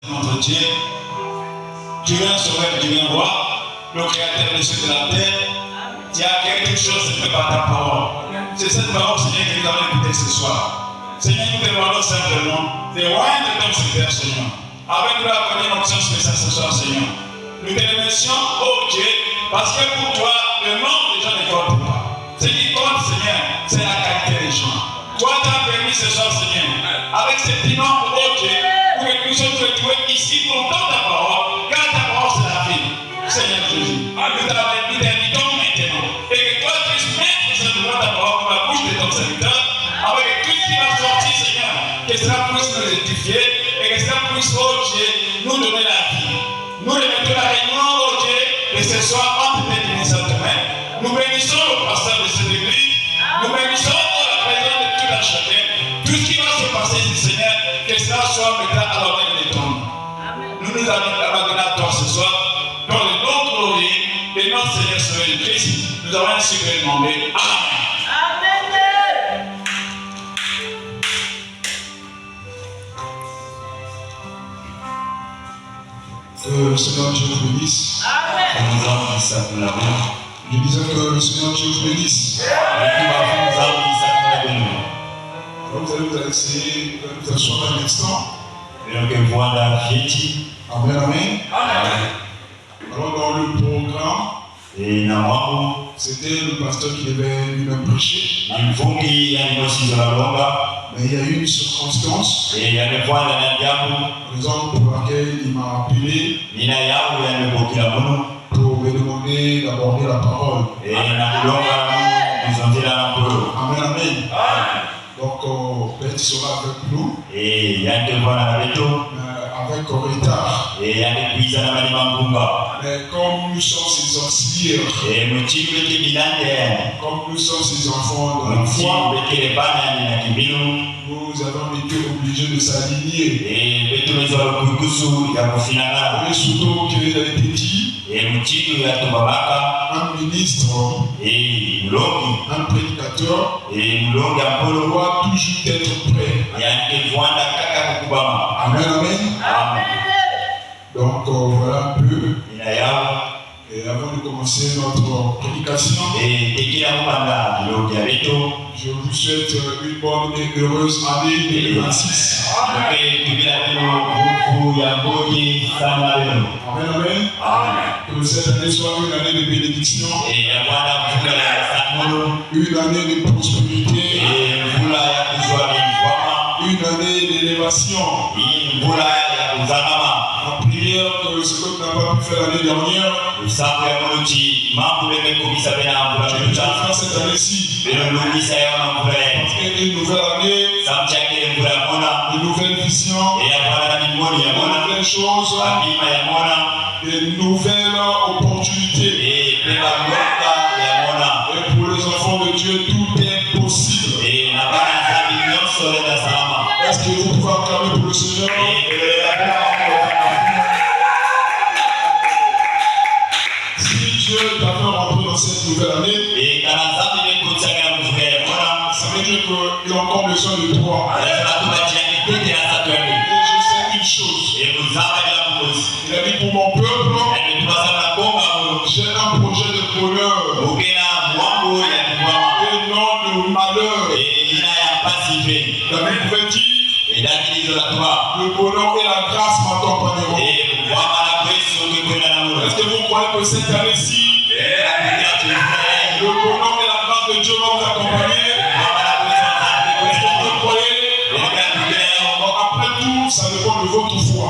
notre Dieu, divin sauveur, divin roi, le créateur des cieux et de la terre, tu as quelque chose de fait par ta parole. C'est cette parole, Seigneur, que nous allons écouter ce soir. Seigneur, nous te demandons simplement de loin de ton Seigneur, Seigneur. Avec nous, accorder une option spéciale ce soir, Seigneur. Nous te remercions, oh Dieu, parce que pour toi, le nombre des gens ne compte pas. Ce qui compte, Seigneur, c'est la qualité des gens. Toi, tu as permis ce soir, Seigneur, avec ce petit nombre, oh Dieu, pour que nous soyons retrouvés ici pour entendre ta parole, car ta parole, c'est la vie. Seigneur Jésus, nous t'invitons maintenant, et que toi, tu puisses mettre simplement ta parole dans la bouche de ton serviteur, avec tout ce qui va sortir, Seigneur, que cela puisse nous édifier, et que cela puisse, oh Dieu, nous donner la vie. Nous remettons la réunion, oh Dieu, et ce soir, entre tes bénissantes mains, nous bénissons le pasteur de cette église, nous bénissons la présence de tout un chacun, tout ce qui va se passer ici, Seigneur, que cela soit maintenant à l'honneur de ton nom. Nous nous abandonnons à toi ce soir, dans le nom glorieux de notre Seigneur Sauveur de Christ, nous avons ainsi demandé. Amen. Que le Seigneur Dieu vous bénisse. Amen. Je disais que le Seigneur Dieu vous bénisse. Alors vous allez essayer de vous asseoir un instant. Amen, amen. Alors dans le programme, c'était le pasteur qui devait lui-même prêcher. Mais il y a eu une circonstance, raison pour laquelle il m'a appelé pour me demander d'aborder la parole. Amen, amen. Donc, peut-être il sera avec nous, avec retard. Mais comme nous sommes ses auxiliaires, comme nous sommes ses enfants de la foi, nous avons été obligés de s'aligner. Et surtout qu'il a été dit, un ministre, un prédicateur doit toujours être prêt. Amen, amen. Donc voilà un peu. Et avant de commencer notre prédication, je vous souhaite une bonne et heureuse année 2026. Amen, amen. Que cette année soit une année de bénédiction, une année de prospérité, une année d'élévation. La prière que ce que tu n'as pas pu faire l'année dernière, je vais faire cette année-ci. Parce qu'une nouvelle année, une nouvelle vision, de nouvelles choses, de nouvelles opportunités. Et pour les enfants de Dieu, tout est possible. Est-ce que vous pouvez acclamer pour le Seigneur? Si Dieu t'a fait rentrer dans cette nouvelle année, ça veut dire qu'il a encore besoin de toi. Et je sais une chose. Il a dit pour mon peuple, j'ai un projet de bonheur et non de malheur. David pouvait dire, le bonheur et la grâce m'accompagneront. Est-ce que vous croyez que cette année-ci, le bonheur et la grâce de Dieu vont vous accompagner? Est-ce que vous croyez? Après tout, ça dépend de votre foi.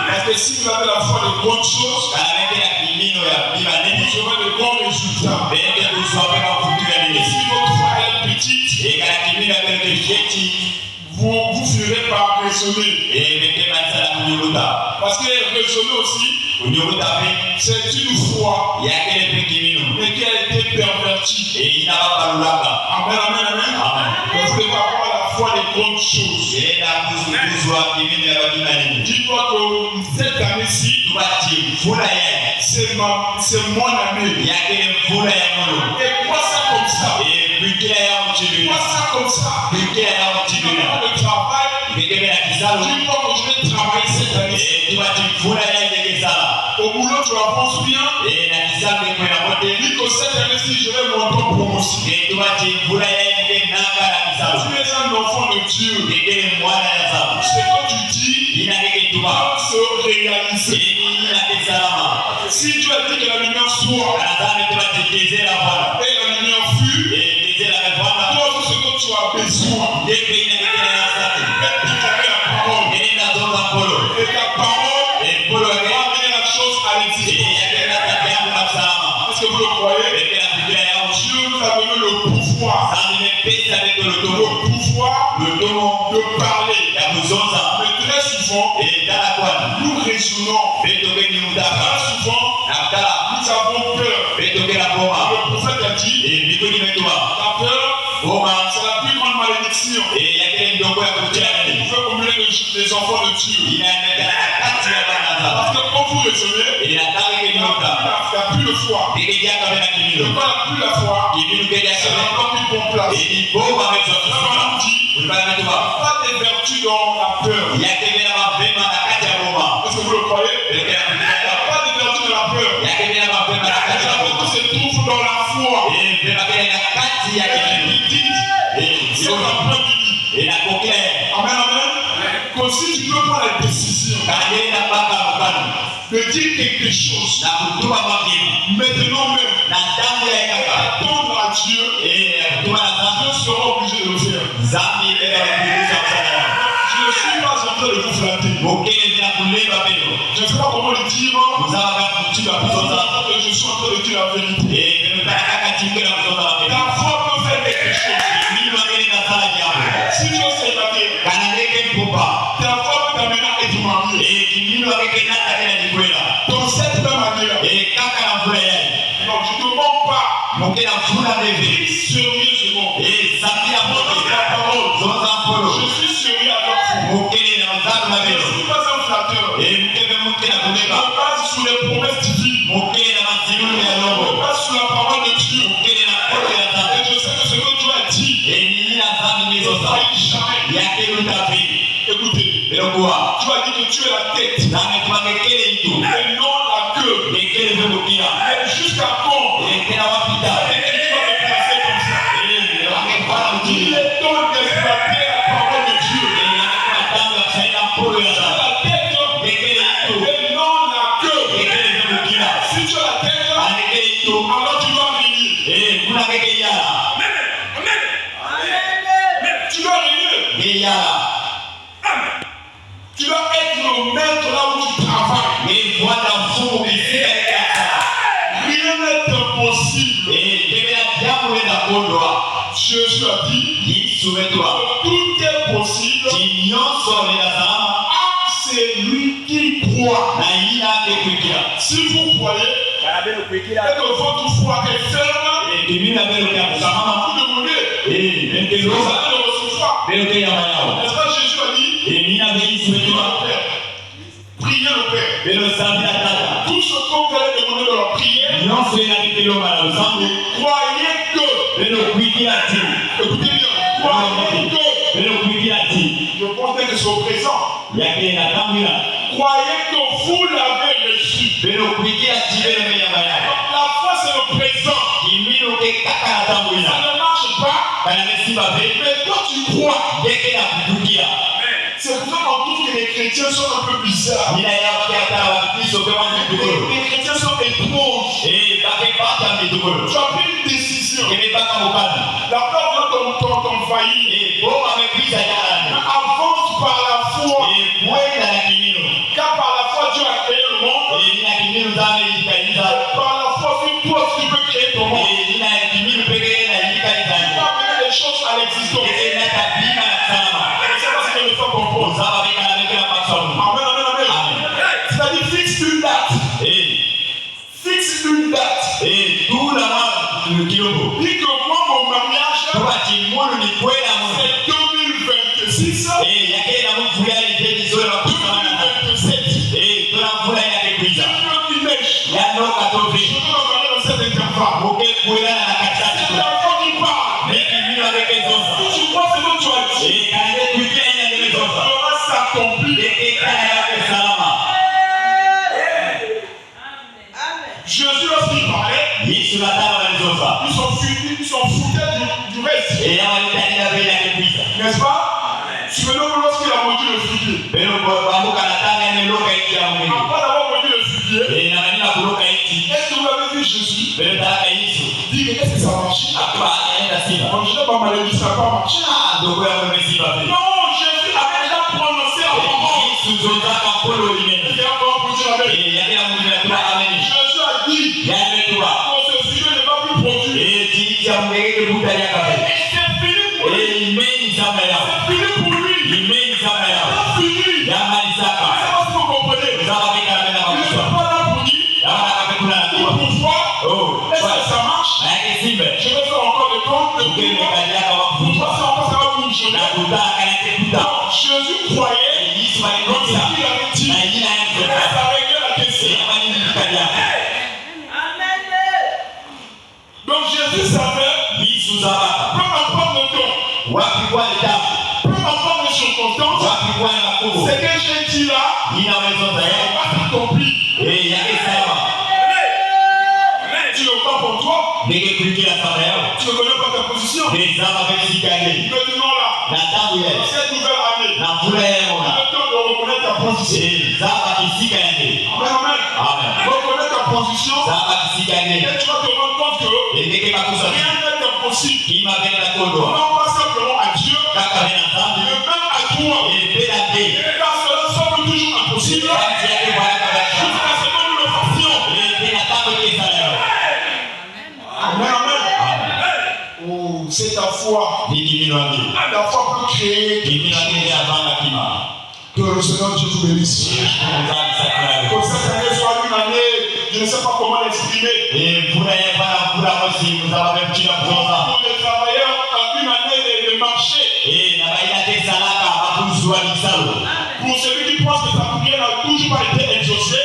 Parce que si vous avez la foi de bonnes choses, vous aurez de bons résultats. Et si votre foi est petite, vous finirez par raisonner. Parce que raisonner aussi, c'est une foi mais qui a été pervertie. Amen, amen, amen. Vous devez avoir la foi des grandes choses. Dis-toi que cette année-ci, c'est mon année. Et moi ça comme ça. Moi ça comme ça. Le travail, dis-toi je vais travailler cette année. Au boulot, tu avances bien. Dis que cette année-ci, je vais monter en promotion. Tu es un enfant de Dieu. Ce que tu dis va se réaliser. Si Dieu a dit que la lumière soit et la lumière fut, toi tout ce que tu as besoin est déclarer la parole. Et ta parole va amener la chose à l'existence. Est-ce que vous le croyez? Dieu nous a donné le pouvoir de parler. Mais très souvent, nous raisonnons. Très souvent, nous avons peur. Le prophète a dit, la peur, c'est la plus grande malédiction. Vous pouvez communer les enfants de Dieu. Parce que quand vous raisonnez, il n'y a plus de foi. Et quand il n'y a plus la foi, c'est la peur qui prend place. La parole dit, il n'y a pas de vertu dans la peur. Est-ce que vous le croyez? Il n'y a pas de vertu dans la peur. La vertu se trouve dans la foi. C'est la preuve du lit. Amen, amen. Comme si tu peux prendre la décision de dire quelque chose maintenant même, attendre à Dieu, Dieu sera obligé de le faire. Je ne suis pas en train de vous flatter. Je ne sais pas comment le dire. Je suis en train de dire la vérité. La foi peut faire quelque chose. Si tu es célibataire, ta foi peut t'amener à être marié. Dans cette même année-là. Non, je ne te mens pas. Sérieusement. La parole. Je suis sérieux avec vous. Je ne suis pas un flatteur. Je me base sur les promesses divines. Je me base sur la parole de Dieu. Et je sais que ce que Dieu a dit ne faillit jamais. Écoutez, Dieu a dit que tu es la tête et non la queue. Mais jusqu'à quand tu vas me placer comme ça? Il est temps d'exploiter la parole de Dieu. La tête et non la queue. Si tu as la tête, alors tu dois régner. Tu dois régner. Tu dois être le maître là où tu travailles. Rien n'est impossible. Jésus a dit que tout est possible à celui qui croit. Si vous croyez et que votre foi est ferme, vous demandez, vous allez le recevoir. N'est-ce pas, Jésus a dit, priez le Père. Tout ce que vous allez demander dans la prière, croyez que, écoutez bien, croyez que, je pense que c'est au présent, croyez que vous l'avez reçu. Donc la foi c'est le présent. Ça ne marche pas, mais quand tu crois, c'est pour ça qu'on trouve que les chrétiens sont un peu bizarres. Les chrétiens sont étranges. Tu as pris une décision. La peur va t'envahir. Avance par la foi. Car par la foi Dieu a créé le monde. Par la foi, si toi tu peux créer ton monde. Tu peux amener les choses à l'existence. Amen, amen, amen. C'est-à-dire fixe une date. Fixe une date. Dis que moi, mon mariage, c'est 2026. 2027. Je veux me marier dans cet intervalle. C'est la foi qui parle. Si tu crois ce que tu as dit, ça s'accomplit. Jésus, lorsqu'il parlait, ils s'en foutaient du reste. N'est-ce pas? Souvenez-vous lorsqu'il a mordu le figuier. Après avoir mordu le figuier, est-ce que vous avez vu Jésus dire est-ce que ça marche? Quand je n'ai pas maladie, ça n'a pas marché. Non, Jésus avait déjà prononcé un moment. Jésus a dit quand ce figuier ne va plus produire. Et c'est fini pour lui. C'est fini pour lui. C'est fini. C'est pas ce que vous comprenez. Il n'est pas là pour dire. Pourquoi? Est-ce que ça marche? Je vais faire encore des comptes. Pour toi, ça va bouger. Non, Jésus croyait comme ça qu'il avait dit. Ça réglait la question. Donc Jésus savait, peu importe le temps, peu importe les circonstances, ce que j'ai dit là, va s'accomplir. Tu le crois pour toi, tu ne connais pas ta position. Maintenant là, dans cette nouvelle année, le temps de reconnaître ta position. Amen. Reconnaître ta position, et tu vas te rendre compte que rien n'est impossible. Non pas simplement à Dieu, mais même à toi. Car cela semble toujours impossible. Jusqu'à ce que nous le fassions. Amen. Oh, c'est ta foi. La foi peut créer. Que le Seigneur Dieu vous bénisse. Que cette année soit une année, je ne sais pas comment l'exprimer. Pour les travailleurs, une année de marché. Pour celui qui pense que sa prière n'a toujours pas été exaucée,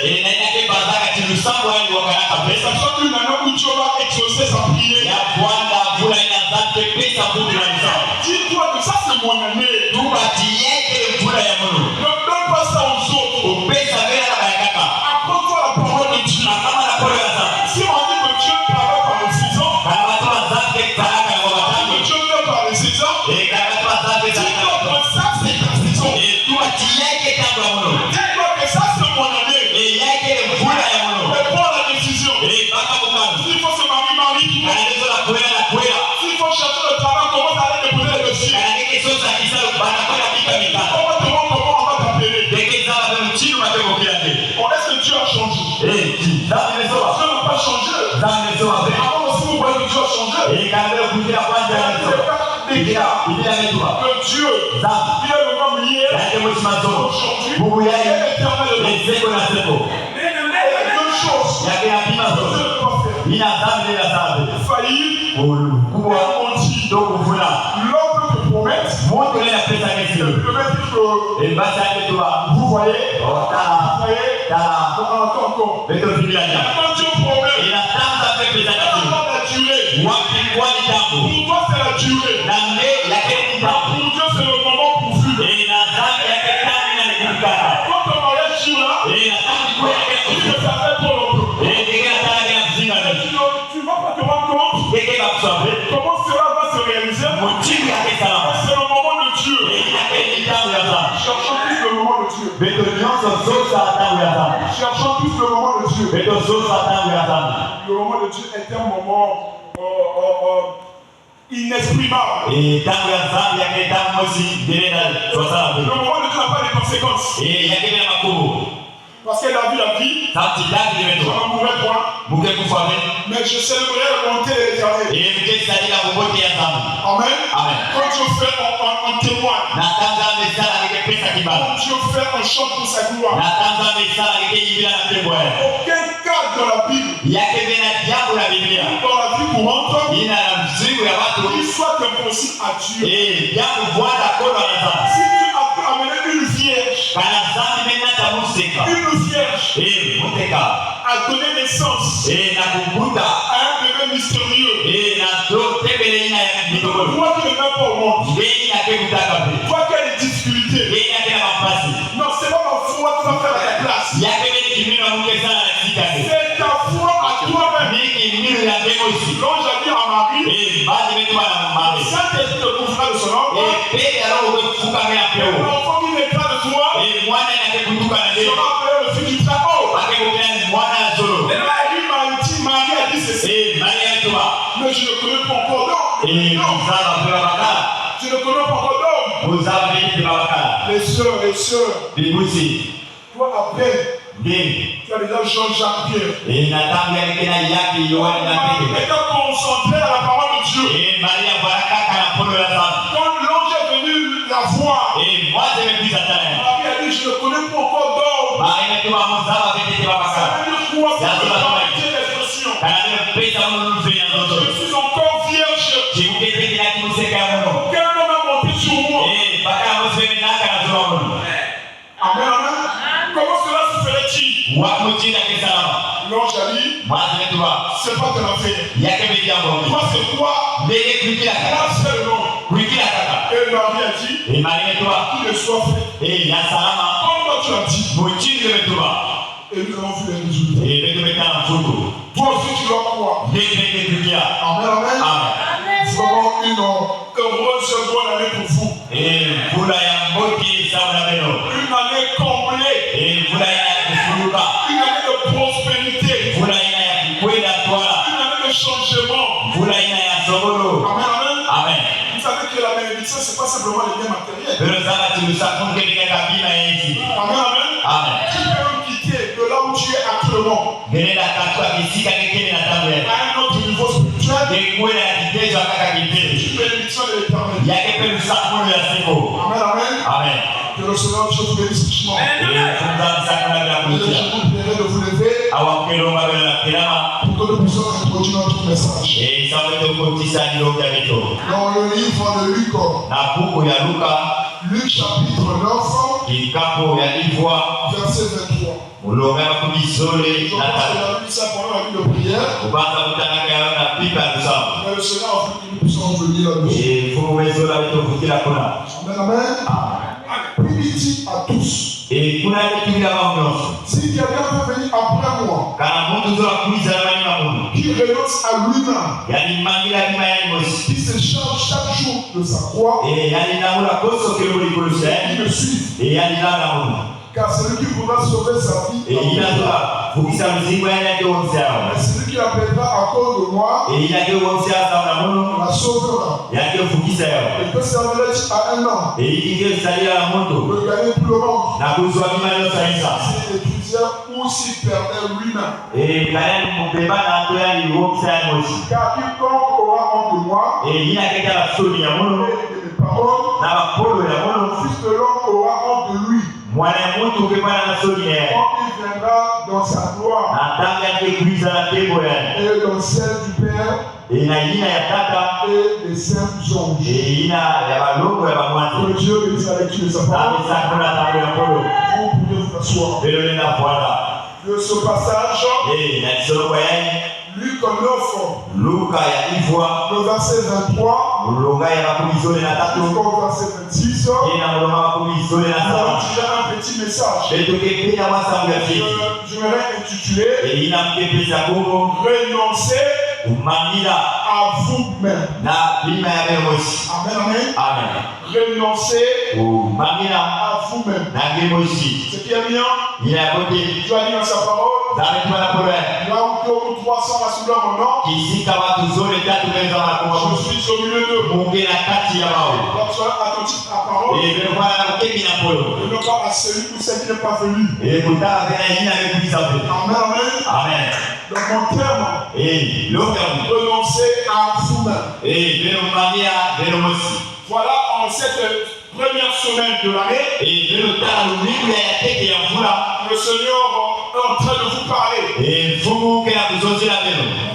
ça soit une année où Dieu va exaucer sa prière. Dis-toi que ça c'est mon année. Ne donne pas ça aux autres. Apprends-toi la parole de Dieu. Si on dit que Dieu travaille par les saisons, que Dieu fait par les saisons, dis-toi que ça c'est ta saison. Dis-toi que ça c'est mon année. Mais prends la décision. S'il faut se marier, s'il faut chercher le travail, commence à aller déposer les dossiers. Comment on va t'appeler? Est-ce que Dieu a changé? Dieu n'a pas changé. Avant aussi vous voyez que Dieu a changé. Que Dieu, il est le même hier, aujourd'hui, et éternellement. Et deux choses. Dieu ne peut faire. Faillir, l'homme peut te promettre. Le mettre que vous voyez, encore. Quand Dieu promet, pour toi c'est la durée. Pour Dieu c'est le moment pourvu. Quand ton mariage joue là, il ne s'appelle pas l'autre. Tu vas pas te rendre compte comment cela va se réaliser. C'est le moment de Dieu. Cherchons plus le moment de Dieu. Cherchons plus le moment de Dieu. Le moment de Dieu est un moment inexprimable. Le moment de Dieu n'a pas de conséquences. Parce que David a dit, je ne mourrai point, mais je célébrerai la bonté de l'Éternel. Amen. Quand Dieu fait un témoin, quand Dieu fait un chant pour sa gloire, aucun cas dans la Bible, dans la vie courante, il soit impossible à Dieu. Si Dieu a pu amener une vierge, a donné naissance à un bébé mystérieux. Toi qui ne viens pas au monde, toi qui as des difficultés, non, c'est pas grâce. C'est ta foi à toi-même. L'ange a dit à Marie, Saint-Esprit te couvrira de son ombre. L'enfant qui naîtra de toi sera appelé le fils du Très-Haut. Et là, Marie a dit ceci. Mais je ne connais pas encore d'homme. Je ne connais pas encore d'homme. Les sœurs, toi après, tu as déjà Jean-Jacques Pierre. Étant concentré à la parole de Dieu. Quand l'ange est venu la voir, Marie a dit, je ne connais pas encore d'homme. Ça veut dire quoi? L'expression. Je suis encore vierge. Aucun homme a monté sur moi. Amen, amen. Comment cela se ferait-il? L'ange a dit, c'est pas de la fête. Toi, c'est toi. Moi, c'est le nom. Et Marie a dit, qu'il ne soit fait. Comme toi, tu as dit. Et nous avons vu les résultats. Toi aussi, tu dois croire. Amen, amen. Nous avons une heureuse bonne année pour vous. Une année complète. Une année de prospérité. Une année de changement. Amen, amen. Vous savez que la bénédiction, ce n'est pas simplement les biens matériels. Amen, amen. Tu peux même quitter de là où tu es actuellement à un autre niveau spirituel. Tu bénédiction de l'éternel. Amen, amen. Que le Seigneur Dieu vous bénisse richement. Je vous prierai de vous lever pour que nous puissions introduire notre message. Dans le livre de Luc, Luc chapitre 9, verset 23. On a vu ça pendant la vie de prière. Mais le Seigneur a voulu que nous puissions venir là-dessus. Amen, amen. Prie à tous. Si quelqu'un peut venir après moi, qui renonce à lui-même, qui se charge chaque jour de sa croix, qui me suit. Car celui qui voudra sauver sa vie, celui qui appellera à cause de moi, la sauvera. Il peut servir à un homme, peut gagner tout le monde, s'il étudiait ou s'il perdait lui-même. Car quiconque aura honte de moi, et de mes paroles, le Fils de l'homme aura honte de lui. Quand il viendra dans sa gloire et dans celle du Père et des saints anges. Que Dieu bénisse la lecture de sa parole. Vous pouvez vous asseoir. De ce passage, Luc 9, le verset 23 jusqu'au verset 26, il y a un petit message. Je vais intituler Renoncer à vous-même. Amen, amen. Renoncer à vous-même. Ce qui est bien, tu as dit dans sa parole, là où 2 ou 300 rassemblés en mon nom, je suis au milieu d'eux. Donc sois attentif à la parole, et non pas à celui ou celle qui n'est pas venu. Amen, amen. Donc mon terme, renoncer à vous-même. Voilà, en cette première semaine de l'année, le Seigneur est en train de vous parler.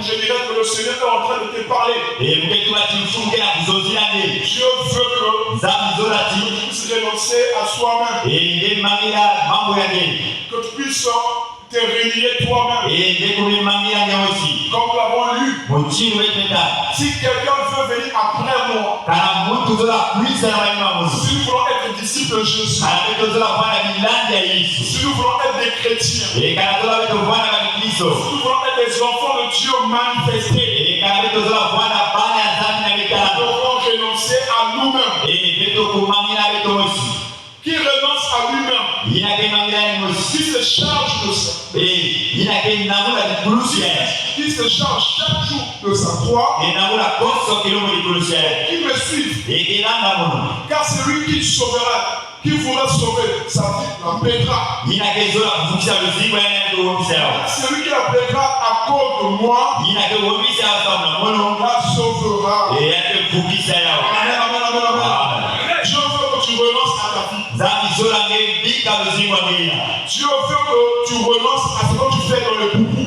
Je dirais que le Seigneur est en train de te parler. Dieu veut que tu puisses renoncer à soi-même. Que tu puisses te renier toi-même. Comme nous l'avons lu, si quelqu'un veut venir après moi, si nous voulons être disciples de Jésus, si nous voulons être des chrétiens, si nous voulons être des enfants de Dieu manifestés, nous devons renoncer à nous-mêmes. Qui renonce à lui-même, qui se charge de ça, qui se charge chaque jour de sa croix, qui me suit, car c'est lui qui sauvera, qui voudra sauver sa vie, la paiera. C'est lui qui la paiera à cause de moi, la sauvera. Amen, amen, amen, amen. Dieu veut que tu renonces à ta vie. Dieu veut que tu renonces à ce que tu fais dans le boubou.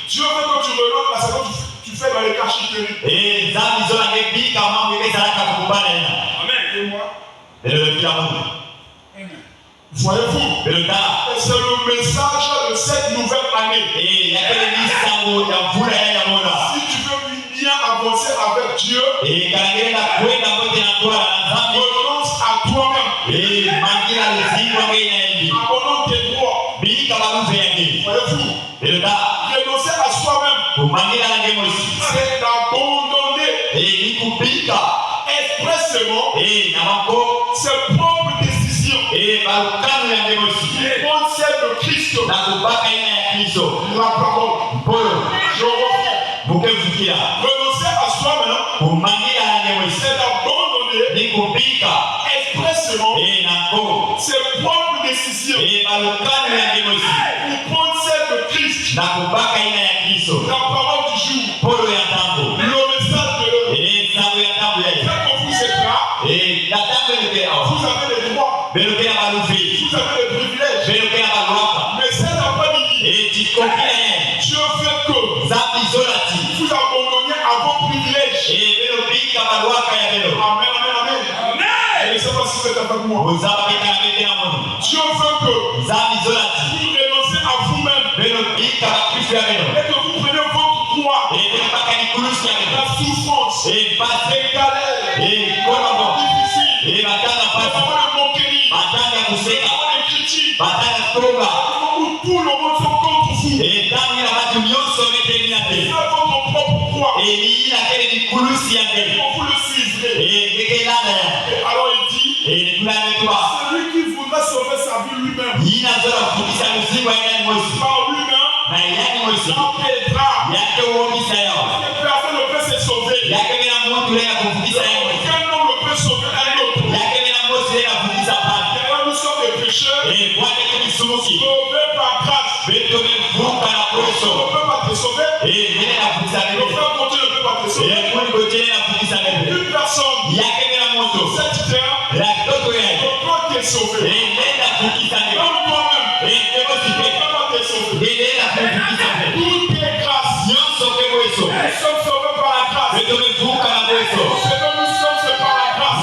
Dieu veut que tu renonces à ce que tu fais dans les cacheteries. Amen. Voyez-vous, c'est le message de cette nouvelle année. Si tu veux bien avancer avec Dieu, renonce à toi-même. Abandonne tes droits. Voyez-vous, renoncer à soi-même, c'est d'abandonner expressément ses propres décisions. Prendre celle de Christ. La parole. Je reviens. Renoncer à soi-même, c'est d'abandonner expressément ses propres décisions pour prendre celle de Christ. La parole du jour. Le message de l'heure. Quand vous êtes là, vous avez les droits. Vous avez les privilèges. Mais cet après-midi, Dieu veut que vous abandonniez à vos privilèges. Amen, amen, amen. Je ne sais pas si vous êtes avec moi. Dieu veut que vous renoncez à vous-même et que vous prenez votre croix. La souffrance, les galères, difficiles, les moqueries, les critiques, où tout le monde sont contre vous. Faites votre propre croix. Vous le suivrez. Alors il dit, celui qui voudra sauver sa vie lui-même, par lui-même, en pèdera. Personne ne peut se sauver. Aucun homme ne peut sauver un autre. Car nous sommes des pécheurs, sauvés par grâce. On ne peut pas te sauver. Le frère Monté ne peut pas te sauver. Une personne, cette terre, ne peut te sauver. Même toi-même, ne peut pas te sauver. Tout est grâce. Nous sommes sauvés par la grâce. Ce que nous sommes, c'est par la grâce.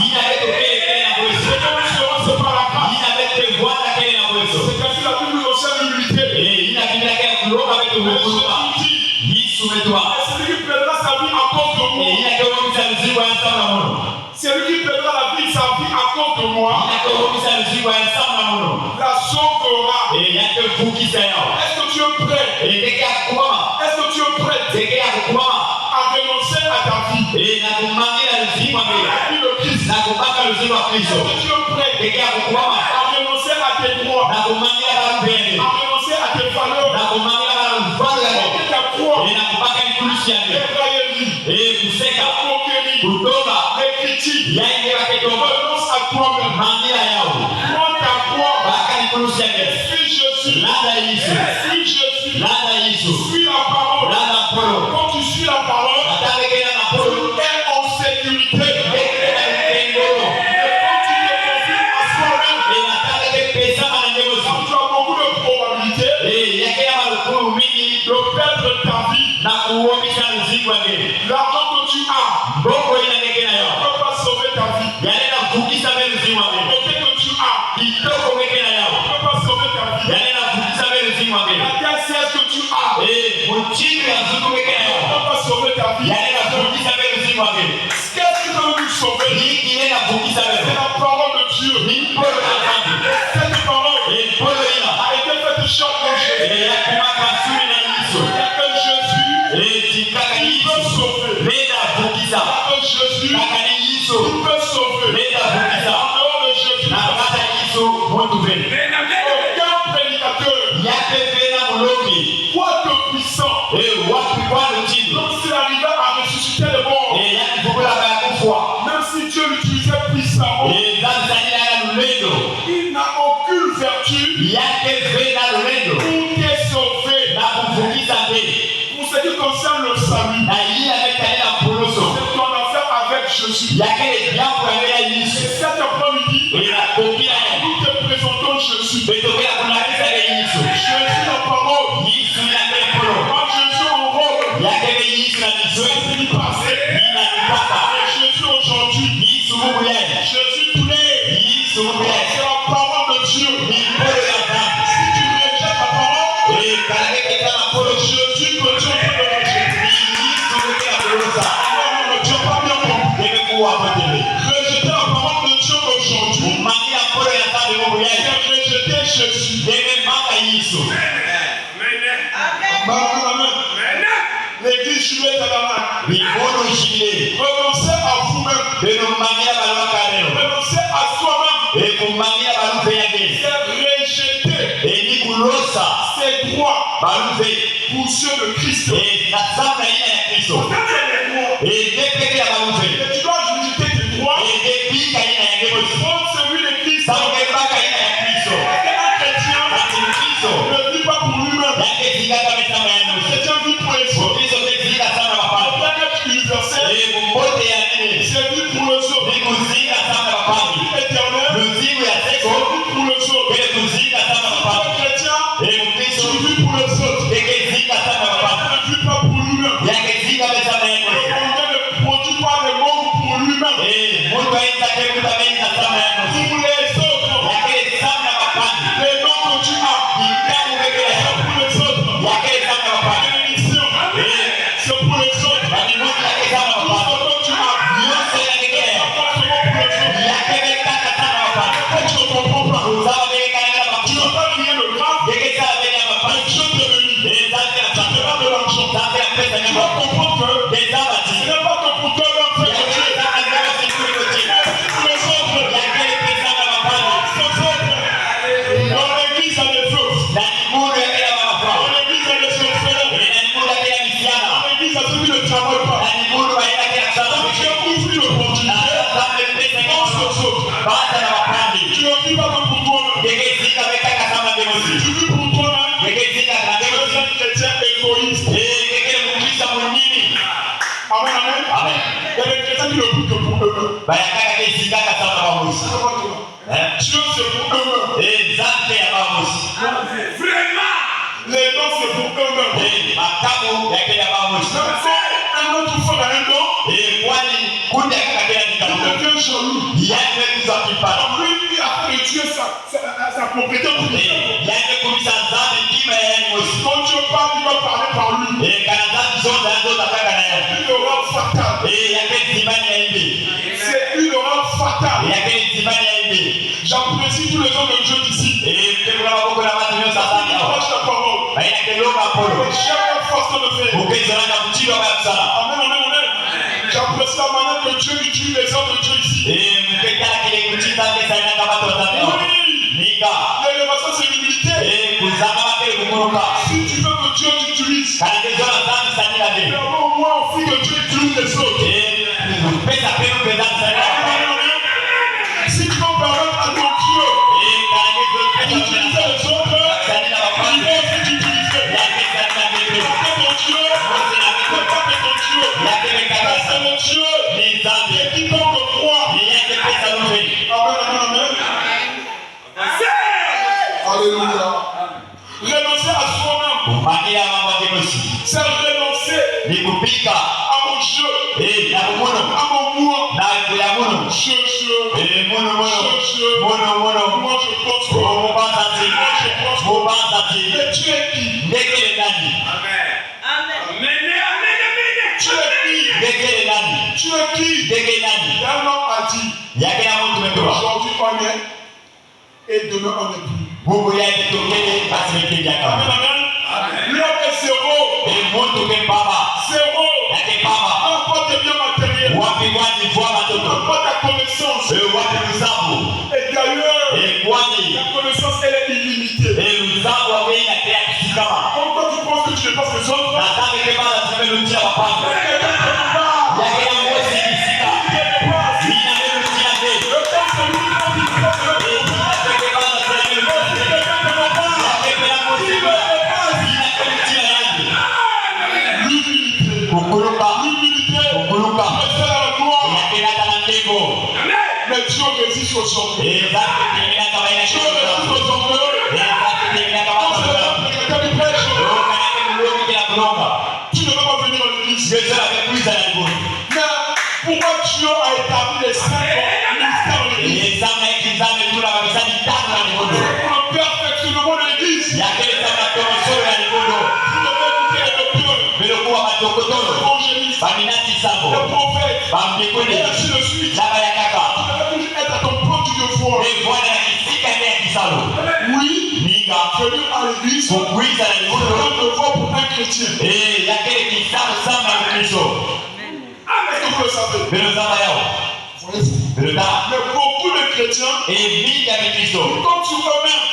Ce que nous serons, c'est par la grâce. C'est comme si la Bible nous enseigne l'humilité. C'est lui qui perdra sa vie à cause de moi. C'est lui qui perdra sa vie à cause de moi. La sauvera. Est-ce que tu es prêt? Est-ce que tu es prêt à renoncer à ta vie? La vie de Christ. Est-ce que tu es prêt à renoncer à tes droits? À renoncer à tes valeurs? À ta croix? Les railleries, la moquerie, les critiques. Renonce à toi-même. Prends ta croix. Suis Jésus. Suis Jésus. Suis la parole. Quand tu suis la parole, tu es en sécurité. Et quand tu te confies à soi-même, quand tu as beaucoup de probabilités de perdre ta vie. L'argent que tu as ne peut pas sauver ta vie. Le fait que tu as Quoi de puissant. Donc s'il arrivait à ressusciter les morts, même si Dieu l'utilisait puissamment, il n'a aucune vertu pour te sauver. Pour ce qui concerne le salut, c'est ton affaire avec Jésus. Et cet après-midi, nous te présentons Jésus. Jésus la parole. Quand Jésus en robe, c'est fini passé. Et Jésus aujourd'hui, Jésus today, c'est la parole de Dieu. Si tu rejettes la parole, Jésus que Dieu peut le rejeter. Non, tu n'as pas bien compris. Rejeter la parole de Dieu aujourd'hui, c'est rejeter Jésus. L'église jubilée tabernacle. Renoncez à vous-même. Renoncez à soi-même. C'est rejeter ses droits pour ceux de Christ. Et tu dois rejeter tes droits. Prendre celui de Christ. Un chrétien ne vit pas pour lui-même. Un chrétien vit pour les autres. Le bien-être universel, c'est vit pour les autres. La vie éternelle, c'est vit pour les autres. Un chrétien, tu vis pour les autres. Tu ne vis pas pour lui-même. Le monde ne produit pas le monde pour lui-même. Pour les autres, les dons que tu as, c'est pour les autres. Bénédiction, c'est pour les autres. Tout ce que tu as, c'est pas seulement pour les autres. Quand tu ne comprends pas, tu ne peux pas crier le grave, mais Dieu te bénit. Tu te donnes de l'argent. Tu dois comprendre que ce n'est pas que pour toi même faire le Dieu. Pour les autres, dans l'église, il y a des veuves. Dans l'église, il y a des orphelins. Dans l'église, il y a ceux qui ne travaillent pas. Donc, tu as ouvert l'opportunité. Pense aux autres. Tu ne vis pas que pour toi-même. Tu vis pour toi-même. Tu es un chrétien égoïste. Amen, amen. Il y a des chrétiens qui ne vivent que pour eux-mêmes. Dieu, c'est pour eux-mêmes. Vraiment. Les dons, c'est pour eux-mêmes. Même quand un autre fait un don, il devient jaloux. Lui, il a fait de Dieu sa propriété privée. Quand Dieu parle, il va parler par lui. Une horreur fatale. C'est une horreur fatale. J'apprécie tous les hommes de Dieu d'ici. Ils prêchent la parole. J'aime leur façon de faire. Amen, amen, amen. J'apprécie la manière que Dieu utilise les hommes de Dieu ici. Oui. L'élévation, c'est l'humilité. Si tu veux que Dieu t'utilise, au moins aussi que Dieu utilise les autres. Si tu veux permettre à ton Dieu d'utiliser les autres, il va aussi t'utiliser. C'est le Dieu et quiconque croit. Amen, amen, amen. Alléluia. Renoncer à soi-même, c'est renoncer à mon jeu, à mon moi. Moi je pense que mais tu es qui? Amen. Tu es qui? Il y a un homme a dit, aujourd'hui on est et demain on n'est plus. Amen, amen. L'homme est zéro. Zéro. Pas de bien matériel. Pas ta connaissance. Et d'ailleurs, la connaissance elle est illimitée. et ainsi de suite. Tu devais toujours être à ton propre devoir. Oui, venir à l'église, c'est un devoir pour un chrétien. Est-ce que vous le savez? Voyez-vous? Mais beaucoup de chrétiens, ils comptent sur eux-mêmes.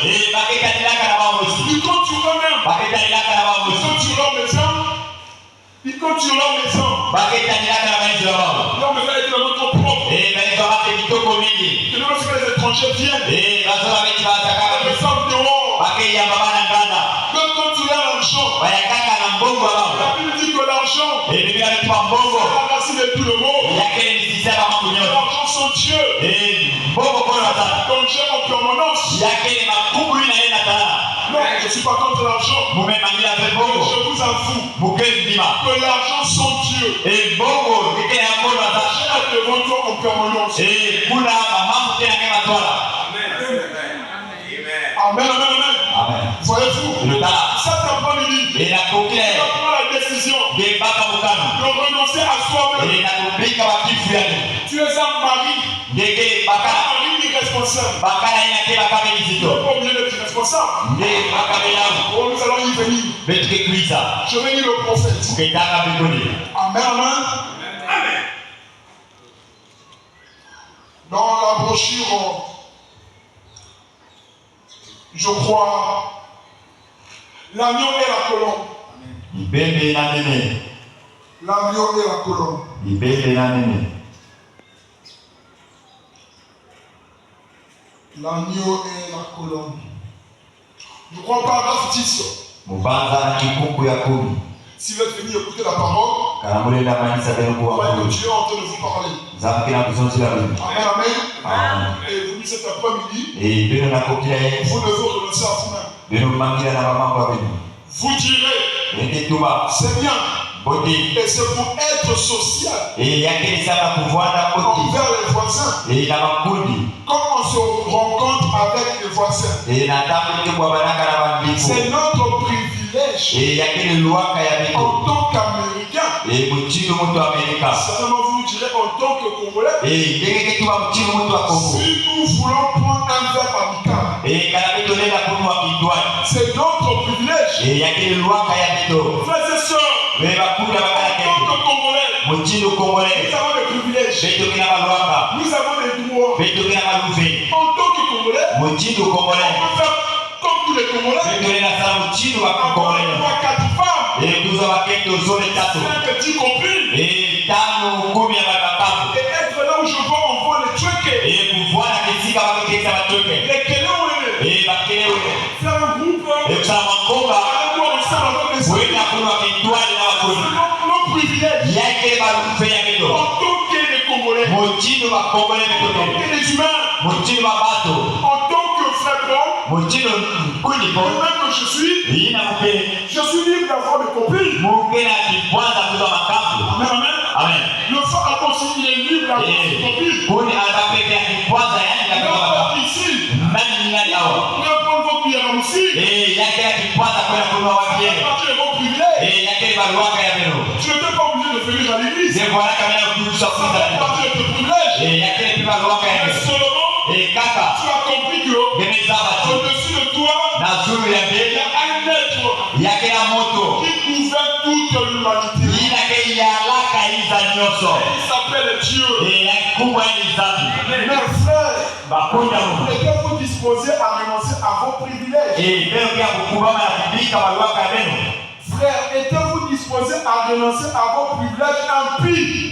Ils comptent sur eux-mêmes. Ils comptent sur leur maison. Ils comptent sur leur maison. Leur maison est de notre propre. Que lorsque les étrangers viennent, ils sortent dehors. Eux comptent sur leur argent. La Bible dit que l'argent, c'est la racine de tout le monde. L'argent sont Dieu. Donc j'ai en permanence. Non, je ne suis pas contre l'argent. Mais je vous avoue que l'argent sont Dieu. J'ai devant toi en permanence. Amen, amen, amen. Voyez-vous, cet après-midi, tu vas prendre la décision de renoncer à soi-même. Tu es un mari irresponsable. Tu n'es pas obligé d'être irresponsable. Oh, nous allons y venir. Je vais lire le prophète. Amen, amen. Dans la brochure, je crois, l'agneau et la colombe. L'agneau et la colombe. L'agneau et la colombe. Je crois paragraphe 10. Si vous êtes venu écouter la parole, Dieu est en train de vous parler. Amen, amen. Et vous dites cet après-midi, vous devez renoncer à vous-même. Vous direz, c'est bien. Et c'est pour être social envers les voisins. Quand on se rencontre avec les voisins, c'est notre privilège en tant qu'Américains. Certainement vous direz en tant que Congolais, si nous voulons prendre un verre amical, c'est notre privilège. Frères et sœurs, en tant que Congolais, nous avons des privilèges. Nous avons des droits. En tant que Congolais, on peut faire comme tous les Congolais. Avoir 4 femmes. 5 petits copines. Et être là où je vois, on voit les trucs. Les Kéléoué. Faire un groupe. Nos privilèges. En tant que les Congolais. En tant que les humains. En tant que frère Paul. Même que je suis libre d'avoir des copines. Amen. Le frère aussi, il est libre d'avoir des copines. Ici. Prendre vos cuillères aussi. Partir de vos privilèges. Tu n'étais pas obligé de venir à l'église. Ça fait partie de tes privilèges. Mais seulement, tu as compris que au-dessus de toi, il y a un être qui gouverne toute l'humanité. Il s'appelle Dieu. Mes frères, êtes-vous disposés à renoncer à vos privilèges? Frères, êtes-vous disposés à renoncer à vos privilèges impies?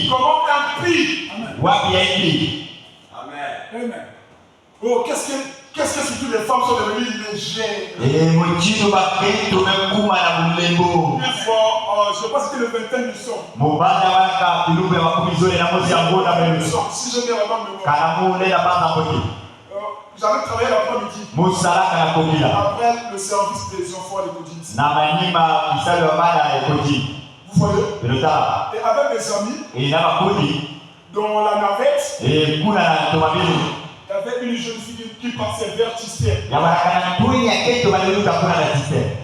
Comment impies? Amen. Oh, qu'est-ce que surtout les femmes sont devenues légères? Une fois, je sais pas si c'était le 21 du son. Si je n'ai pas mémoire. J'avais travaillé l'après-midi. Après le service des enfants à l'école. Vous voyez? Et avec mes amis, dans la navette, il y avait une jeune fille qui passait vers Tister. Vous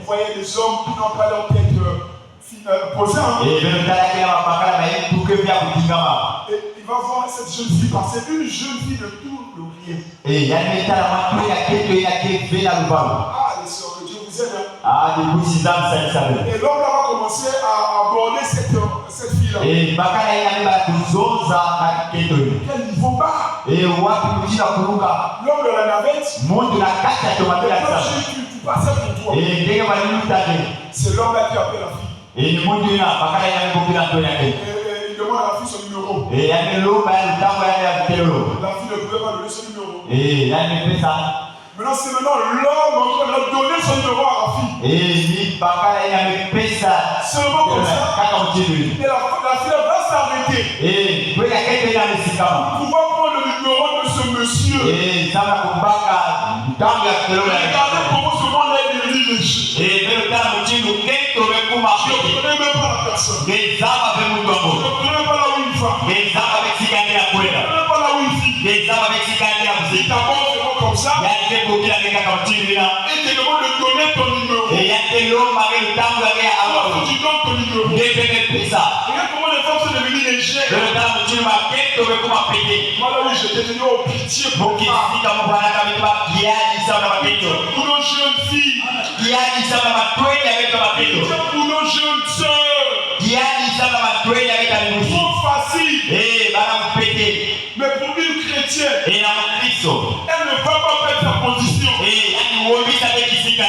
voyez les hommes qui n'ont pas leur tête posé un et il va voir cette jeune fille passer, une jeune fille de tout le rien. et il y a une état Ah, les sœurs, que Dieu vous aide. Et l'homme là va commencer à aborder cette fille-là. et Quel niveau bas. L'homme de la navette, comme tu passais pour toi. C'est l'homme là qui appelle la fille. Et il demande à la fille son numéro. La fille ne pouvait pas donner son numéro. Maintenant, c'est maintenant l'homme qui va donner son numéro à la fille. Seulement comme ça. Et la fille va s'arrêter. Pour pouvoir prendre le numéro de ce monsieur. Regardez comment ce monde est dirigé. Je ne connais même pas la personne. Je ne connais pas là où il va. Je ne connais pas là où il vit. Il t'aborde vraiment comme ça. Et te demande de donner ton numéro. Tu donnes ton numéro. Regarde comment les femmes sont devenues légères. Moi là où j'étais tenu au pitié pour nos jeunes filles. Pour nos jeunes sœurs. Trop facile. Mais pour une chrétienne, elle ne va pas perdre sa position.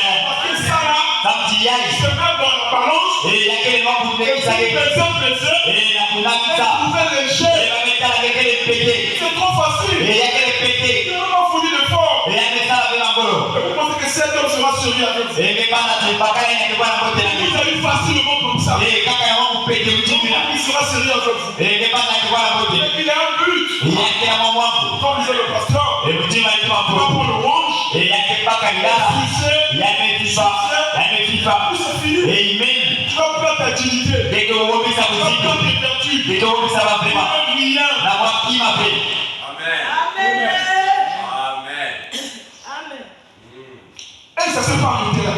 Parce que ça là, se met dans la balance. Et pour personne plaisir, elle légère. C'est trop facile. Il n'a pas fourni d'effort. Et vous pensez que cet homme sera sérieux avec vous? Vous avez facilement comme ça. Il sera sérieux avec vous. Et il a un but. Comme disait le pasteur, il va prendre le rouge. Et c'est fini. Tu vas perdre ta dignité. Tu vas perdre tes vertus. Tu vas rien. Et ça s'est pas arrêté là.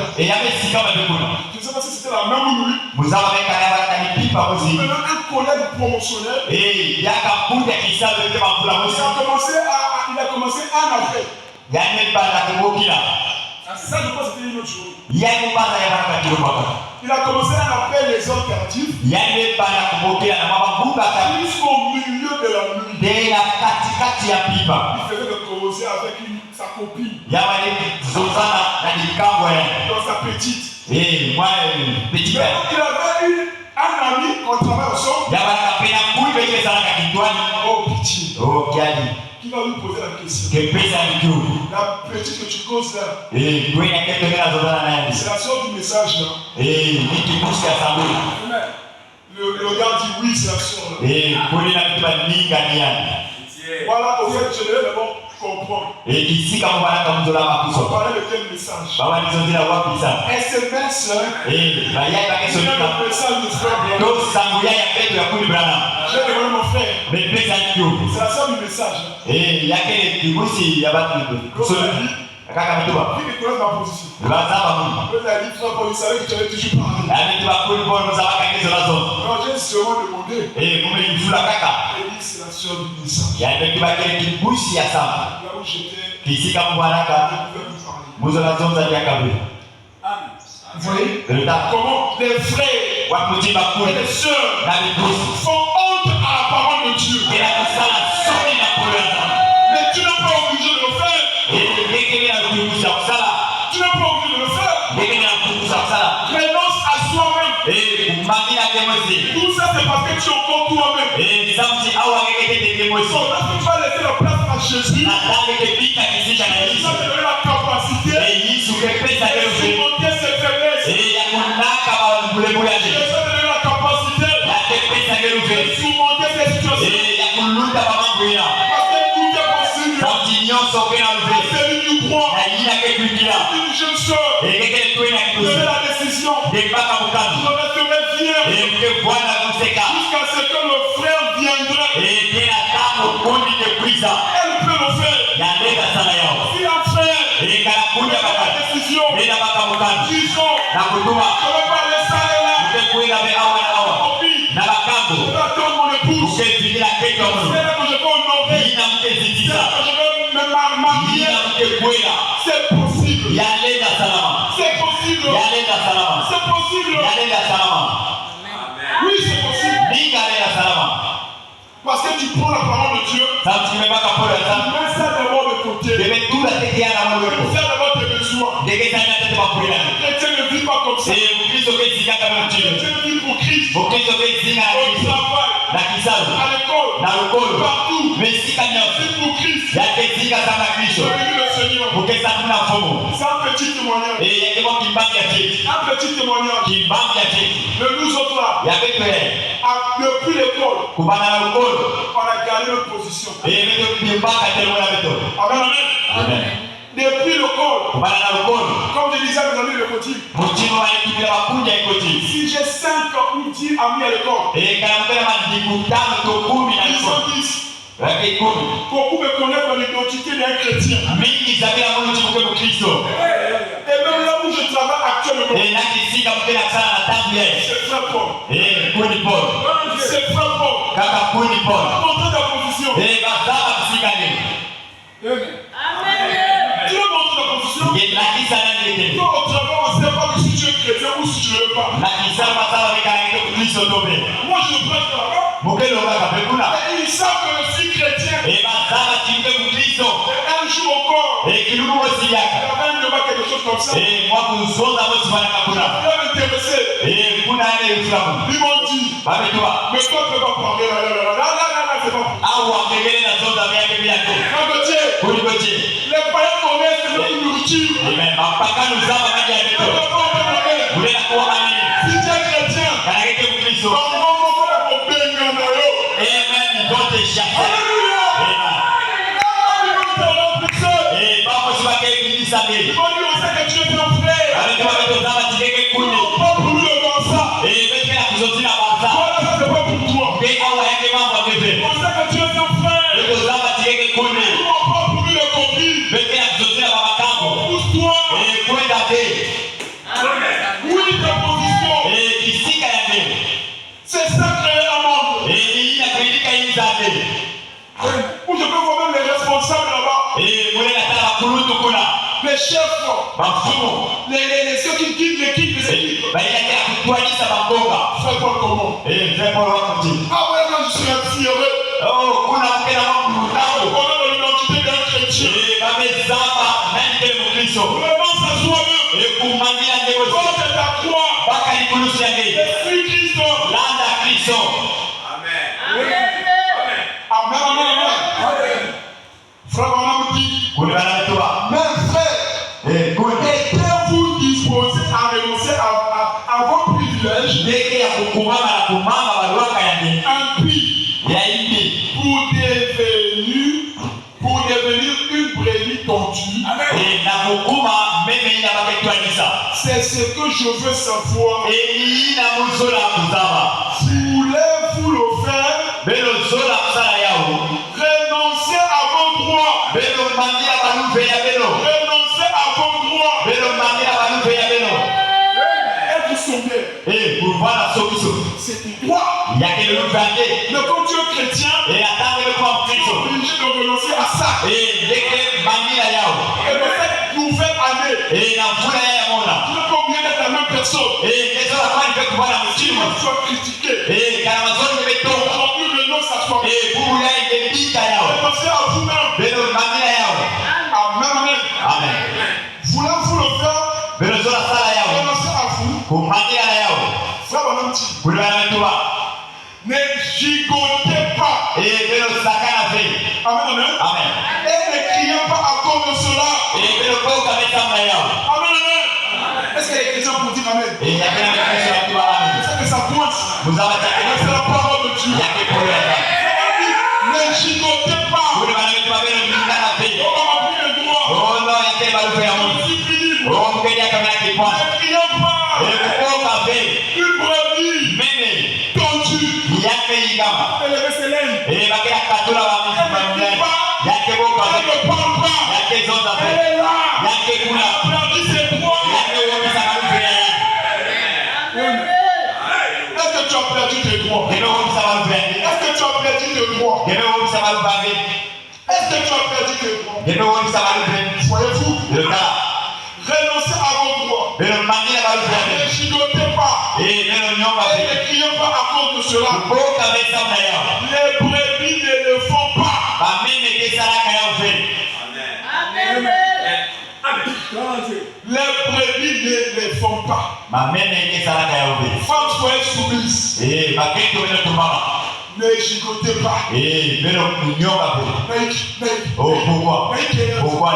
Je ne sais pas si c'était la même nuit. Maintenant, un collègue promotionnel. Il a commencé un appel. Ça, je pense que c'était une autre chose. Il a commencé un appel les hommes captifs. Jusqu'au milieu de la nuit. Il faisait de causer avec sa copine. Dans sa petite. Il avait un ami qu'on travaille ensemble. Oh pitié. Qui va lui poser la question. La petite que tu causes là. C'est la sorte du message là. Le gars dit oui, c'est la sorte là. Voilà, au fait, je devais d'abord comprendre. On parlait de quel message? SMS, il y a le message du frère. J'ai demandé mon frère. C'est la sorte du message. Comme il a dit, lui qui connaît ma position. Il a dit, frère, il savait que tu avais toujours parlé. Non, j'ai seulement demandé. Il dit, c'est la sœur du message. Là où j'étais, je pouvais vous parler. Vous voyez comment les frères et les sœurs font honte à la parole de Dieu. Mais tu n'es pas obligé de le faire. Tu n'es pas obligé de le faire. Renonce à soi-même. Tout ça, c'est parce que tu es encore toi-même. Lorsque tu vas laisser la place à Jésus, ça te donne la capacité de surmonter ses faiblesses. Ça te donne la capacité de surmonter ses situations. Parce que tout est possible. Celui du croit. Une jeune soeur. Prenez la décision. Je resterai fier. Jusqu'à ce que le frère viendrait. Elle peut le faire. Si un frère prend la décision, disons, je ne vais pas laisser aller là. Ukekuila be awa na awa. Na bakambo. J'attends mon épouse. Ukefikia keki wa Mungu. C'est là que je peux honorer. Ina mkezitiza. C'est là que je veux me marier. Ina mkekuila. C'est possible. Yalenda salama. C'est possible. Yalenda salama. C'est possible. Yalenda salama. Oui, c'est possible. Ninga yalenda salama. Parce que tu prends la parole de Dieu. Sababu tumebaka pole Tu sana. mets ça d'abord de côté. Demetula tekeana Tu wewe. mets ça d'abord tes besoins. Deketana tete bakuila. Le chrétien ne vit pas comme ça. Le Ukristo kezinga kama mtini. chrétien vit pour Christ. Ukristo kezinga na Au Kristo. travail, Na kisabu. à l'école, Na ukolo. partout. Mesika nyote. Vit pour Christ. Yakezinga kama Kristo. Bénis le Seigneur. Ukesa kuna fomo. C'est un petit témoignage. Yakemo kimbang ya cheki. Un petit témoignage. Kimbang ya cheki. Le nous autres là, Yaketo depuis l'école, kubana na ukolo. on a gardé notre position. Meto kimbang katelo na meto. Amen, amen. Amen. Depuis l'école, Kubana na ukolo. comme je disais à mes amis de l'école, Mutino alitumia makuja ikoti. si j'ai 5 ou 10 amis à l'école, Kanambela madikutano to 10 na ils ikoti. sont 10. Wake 10. Beaucoup me connaissent dans l'identité d'un chrétien. Mingi zabila mungu chibuke mu Kristo. Et même là où je travaille actuellement, Nakisika mkena sana na tangu yeye. c'est Frère Paul. Kuni Paul. C'est Frère Paul. Kaka kuni Paul. Montrer ta position. Bazaba kusika ni. Tu veux montrer ta position? Lakisa nani yake. Toi au travail, on ne sait pas si tu es chrétien ou si tu ne veux pas. Lakisa bazaba bikaito Kristo tobe. Moi je prêche là-bas. Mukelo kaka pekuna. Et ils savent que je suis chrétien. Bazaba chibuke mu Kristo. Et un jour encore, Kilubu wasiyaka. il y avait un débat, quelque chose comme ça. Mwa kuzonda bosi bana kakuna. Ils m'ont intéressé. Kuna ile uflamu. Ils m'ont dit, Babetoa. mais toi tu ne peux pas parler là, c'est pas pour. Au akegele na zonda yake yake. Gautier, Kuni goje. les païens connaissent que c'est une nourriture. Amen. Mapaka nuzaba kaja Ils yeto. ne peuvent pas parler. Mulena kuwa mani. Si tu es chrétien, Kana yake mu Kristo. on va faire pour bénir dans l'eau. Amen. Dote shaka. Alléluia. Amen. Baba sibake kinisa Ils ngeli. m'ont dit, on sait que tu es mon frère. Alikuwa betozaba tikeke kuni. On va pour lui dans ça. Betena kuzozina baza. Voilà, ça c'est pas pour toi. Ke awa yake mambo akeve. On sait que tu es mon frère. Betozaba tikeke kuni. On va pour lui les copines. Betena kuzozina babakango. Pousse-toi. Kwenda de. Oui, ta position. Kisika yake. C'est sacré à monde. Ina kuilika inzade. Où je peux voir même les responsables là-bas. Mulena tala kulutu kuna. Les chefs. Mafumo. Ceux qui guident l'équipe, les équipes. Baiyake akutwalisa magonga. Frère Paul comment? Frère Paul wakuti. Ah ouais, là je suis heureux. Oh, kuna mkena wangu On mtango. est dans l'identité d'un chrétien. Babezaba nani mu Kristo. Vraiment, ça soit même. Kumandila ndeko. Quand c'est ta croix, Baka likulusi yake. suis Christ. Landa Kristo. Amen, amen. Frère, on a dit, Kuni banatoa. mes frères, étiez-vous disposés à renoncer à vos privilèges, Ndeke ya kukumama na kumama balwaka yake. un prix Yaidi. pour devenir une brebis tondue? Na kukuma meme ina baketwalisa. C'est ce que je veux savoir. Ina muzola kuzaba. Voulez-vous le faire? Belo zola kusala yao. Renoncez à vos droits. Belo mandia baluve ya belo. Renoncez à vos droits. Belo mandia baluve ya belo. Être sauvé, Pour voir la solution. c'est tes droits. Yake le luvande. Mais comme tu es chrétien, Atanga le kwa tu es Kristo. obligé de renoncer à ça. Ndeke mandia yao. Et de cette nouvelle année, Na mvula ya mona. tu ne peux oublier d'être la même personne. Kezo la kwani kwa kubana mtimu. Tu sois critiqué. Kana mazoni betonga. Aujourd'hui, renonce à soi. Bubu ya ingebika yao. Renoncez à vous-même. Belo mandia yao. Amen, amen. Amen. Voulez-vous le faire? Belo zola sala yao. Renoncez à vous. Kumandia yao. Frère, on a dit, Kuli banatoa. ne gigotez pas. Belo sakana fe. Amen, amen. Amen. Et ne criez pas à cause de cela. Belo koka betamba yao. Amen, amen. Est-ce qu'il y a des chrétiens pour dire amen? Yakena Kristo atuwa amen. C'est que ça pointe. Muzaba Mais takena. c'est la parole de Dieu. Yake pole ya. Ne gigotez pas. Kuli banatoa belo mingana fe. On m'a pris le droit. Oh no yake baluve ya Mungu. Je suis libre. Oh mkenya kama yake kwa. Ne criez pas. Kukoka fe. Une brebis Meme. tondue. Yake igama. Élevez ses laines. Bakena katula wa mimi. Yake boka Elle fe. ne parle pas. Yake zonda fe. Elle est là. Yake kuna. Elle a perdu ses droits. Yake uomisa baluve ya. tes droits? Est-ce que tu as perdu tes droits? Est-ce que tu as perdu tes droits? Voyez-vous? Renoncez à vos droits. Ne gigotez pas. Et ne criez pas à cause de cela. Les brebis ne le font pas. Amen. Les brebis ne le font pas. Femmes, soyez soumises. Ne gigotez pas. Pourquoi?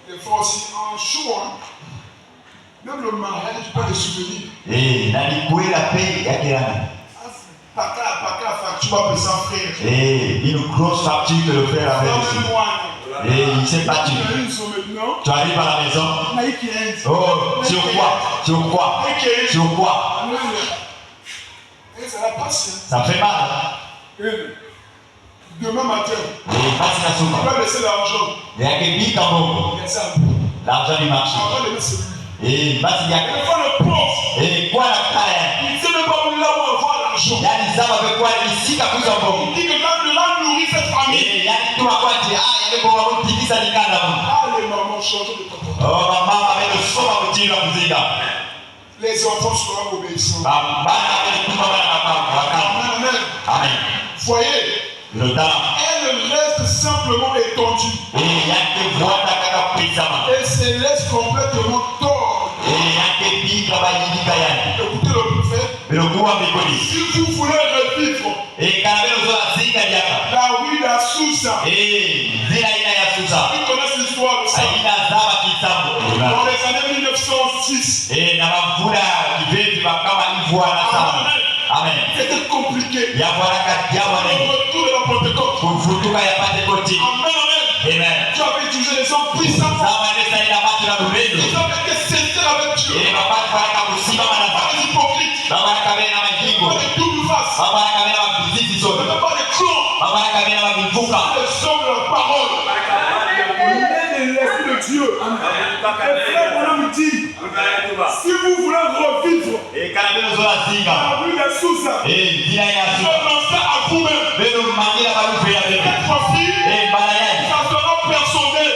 Des fois aussi, en jouant, même le mariage, tu peux te souvenir. Tu vas appeler ça frère. Une grosse facture que le frère avait reçue. Et il s'est battu. Tu arrives à la maison. Oh, sur quoi? Et ça va passer. Ça fait mal. Demain matin, tu vas laisser l'argent. L'argent du marché. Et le pauvre. Et quoi la il ne sait même pas où là où on va l'argent. Il dit que quand il nourrit cette famille. Les mamans changent de comportement. Les enfants seront obéissants. Amen. Voyez, elle reste simplement étendue. Et se laisse complètement tordre. Écoutez le prophète. Si vous voulez revivre la rue d'Assousa, vous connaissez l'histoire de ça. Dans les années 1906. Amen. C'était compliqué. Il y a le retour de la Pentecôte. Amen. Tu avais utilisé les hommes puissamment. Ils avaient été sincères avec Dieu. Pas des hypocrites. Pas des double faces. Pas des clowns. Les hommes de la parole. L'esprit de Dieu. Frère, mon homme dit, si vous voulez revivre la rue d'Assousa, renoncez à vous-même. Cette fois-ci, ça sera personnel.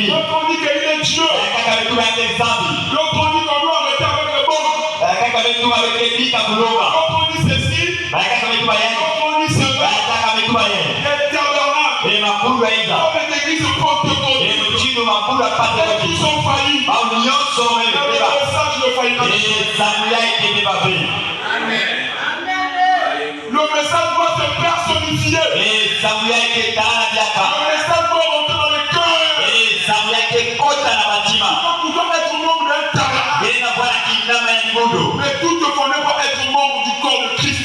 L'autre on dit qu'il est Dieu. L'autre on dit qu'on doit arrêter avec le bon. L'autre on dit ceci. L'autre on dit cela. Les tabernacles. Comme les églises pentecôtistes. Tous ont failli. Le message ne faillira pas. Le message doit se personnifier. Le message doit rentrer dans le cœur. Nous pouvons être membre d'un tabernacle. Mais tout ne connaît pas être membre du corps de Christ.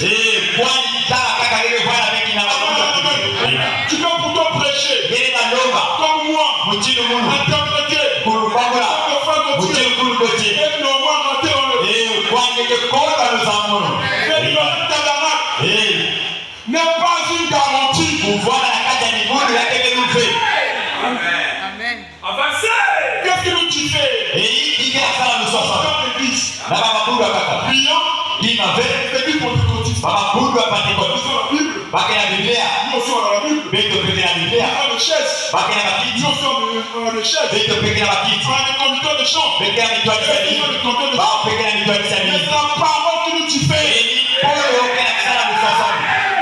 Tu peux pourtant prêcher. Comme moi. Interpréter. Comme le frère Gauthier. Et nos mois rentrer dans le tabernacle n'est pas une garantie. Amen. Qu'est-ce que nous tu fais? Dans l'église. Priant. L'église pentecôtiste. Nous sommes la Bible. Nous sommes la Bible. Nous sommes les chaises. Nous sommes les chaises. On a des conducteurs de chant. Mais la parole que nous tu fais.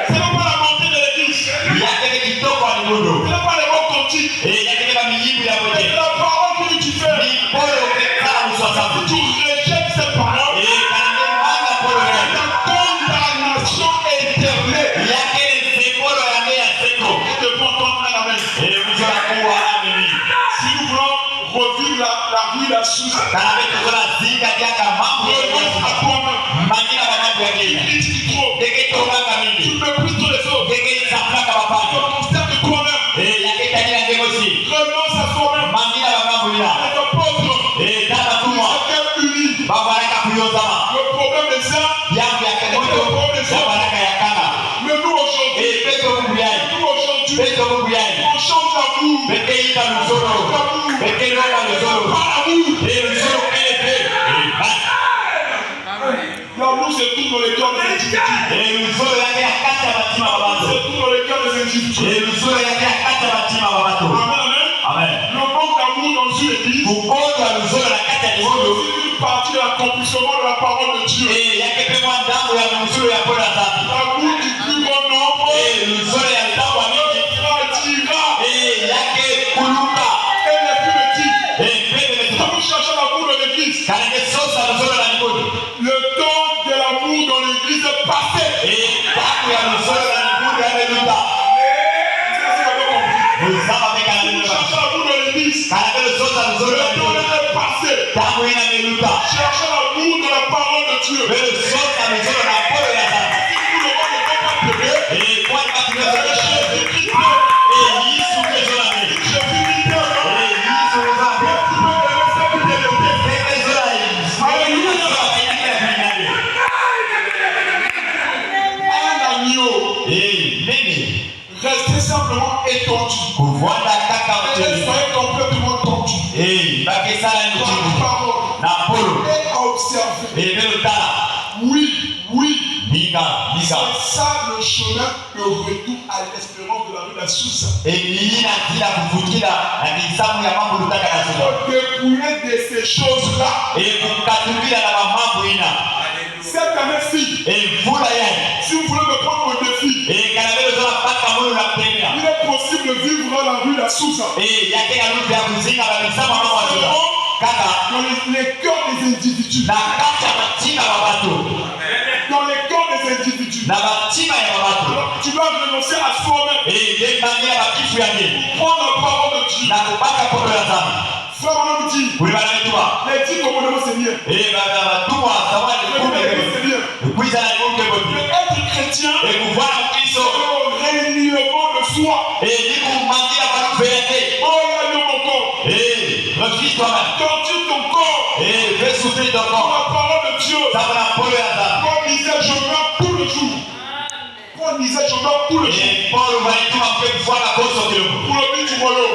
Ce n'est pas la montée de l'église. Ce n'est pas les mots cantiques. C'est la parole que tu fais. Si tu rejettes cette parole, c'est la condamnation éternelle. Je peux entendre un amen. Si nous voulons revivre la rue d'Assousa, renonce à toi-même. Critique trop. Tu méprises tous les autres. Tu constates toi-même. Renonce à toi-même. Avec un pauvre. les cœurs des individus. C'est tout dans les cœurs des individus. Amen. Le manque d'amour dans une église, c'est une partie de l'accomplissement de la parole de Dieu. L'amour du plus grand nombre et les plus petits. Quand nous cherchons l'amour dans l'église, le temps de l'amour dans l'église est passé. Nous cherchons l'amour dans l'église, le temps est passé. Cherchons l'amour dans la parole de Dieu. Restez simplement étendu. Et soyez complètement tendu. Et observez. Oui. C'est ça le chemin, le retour à l'espérance de la rue de la Sousa. Dépouiller de ces choses-là. Cette année-ci, si vous voulez me prendre au défi, il est possible de vivre dans la rue de la Sousa. Dans les cœurs des individus. Dans les cœurs des individus. Alors, tu dois renoncer à soi-même. Prendre la parole de Dieu. Frère Manon dit, les 10 commandements c'est bien. Être chrétien, c'est le reniement de soi. Torture ton corps. Pour la parole de Dieu. Paul disait, je meurs tous les jours. Paul disait, je meurs tous les jours. Pour le but du royaume.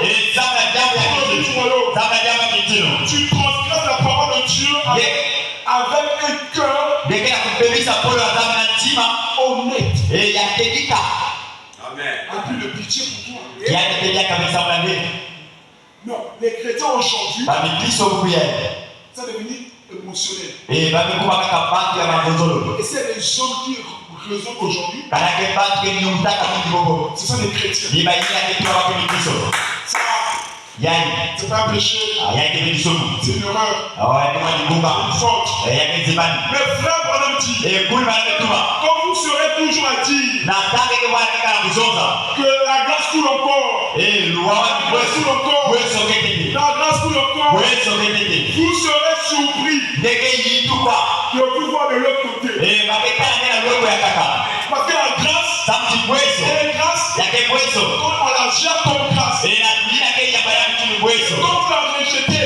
Tu transgresses la parole de Dieu avec un cœur honnête. Amen. Et plus de pitié pour toi. Non, les chrétiens aujourd'hui, ça est devenu émotionnel. Et c'est les hommes qui raisonnent aujourd'hui. Ce sont les chrétiens. C'est pas un péché. C'est une erreur. Une faute. Mais frère Branham dit, quand vous serez toujours à dire que la grâce coule encore, la grâce coule encore, vous serez surpris de vous voir de l'autre côté. Parce que la grâce, elle est grâce, quand on la jette comme grâce, quand vous la rejetez,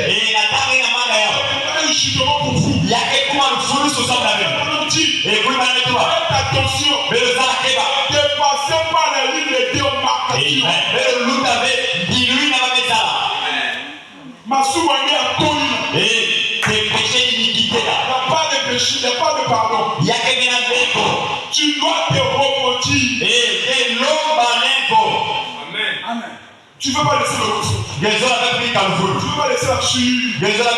un jugement pour vous. On dit, faites attention, ne passez pas la ligne de démarcation. Masouane a connu. Il n'y a pas de péché, il n'y a pas de pardon. Tu dois te repentir. Amen. Tu ne veux pas laisser le rousseau. Tu ne veux pas laisser la chute. Tu ne veux pas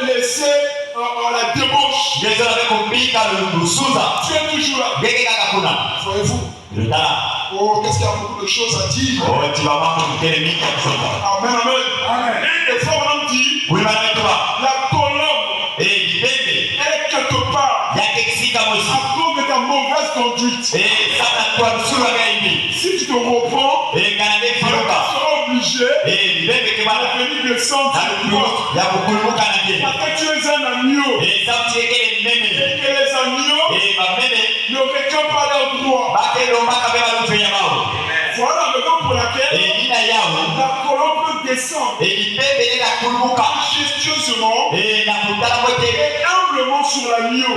laisser la débauche. Tu es toujours là. Voyez-vous? Oh, qu'est-ce qu'il y a beaucoup de choses à dire. Amen. Et frère Madame dit, la colombe est quelque part à cause de ta mauvaise conduite. Si tu te reprends, tu seras obligé de venir descendre sur toi. Parce que tu es un agneau. Et que les agneaux ne réclament pas leur droit. Voilà la raison pour laquelle la colombe peut descendre majestueusement et humblement sur l'agneau.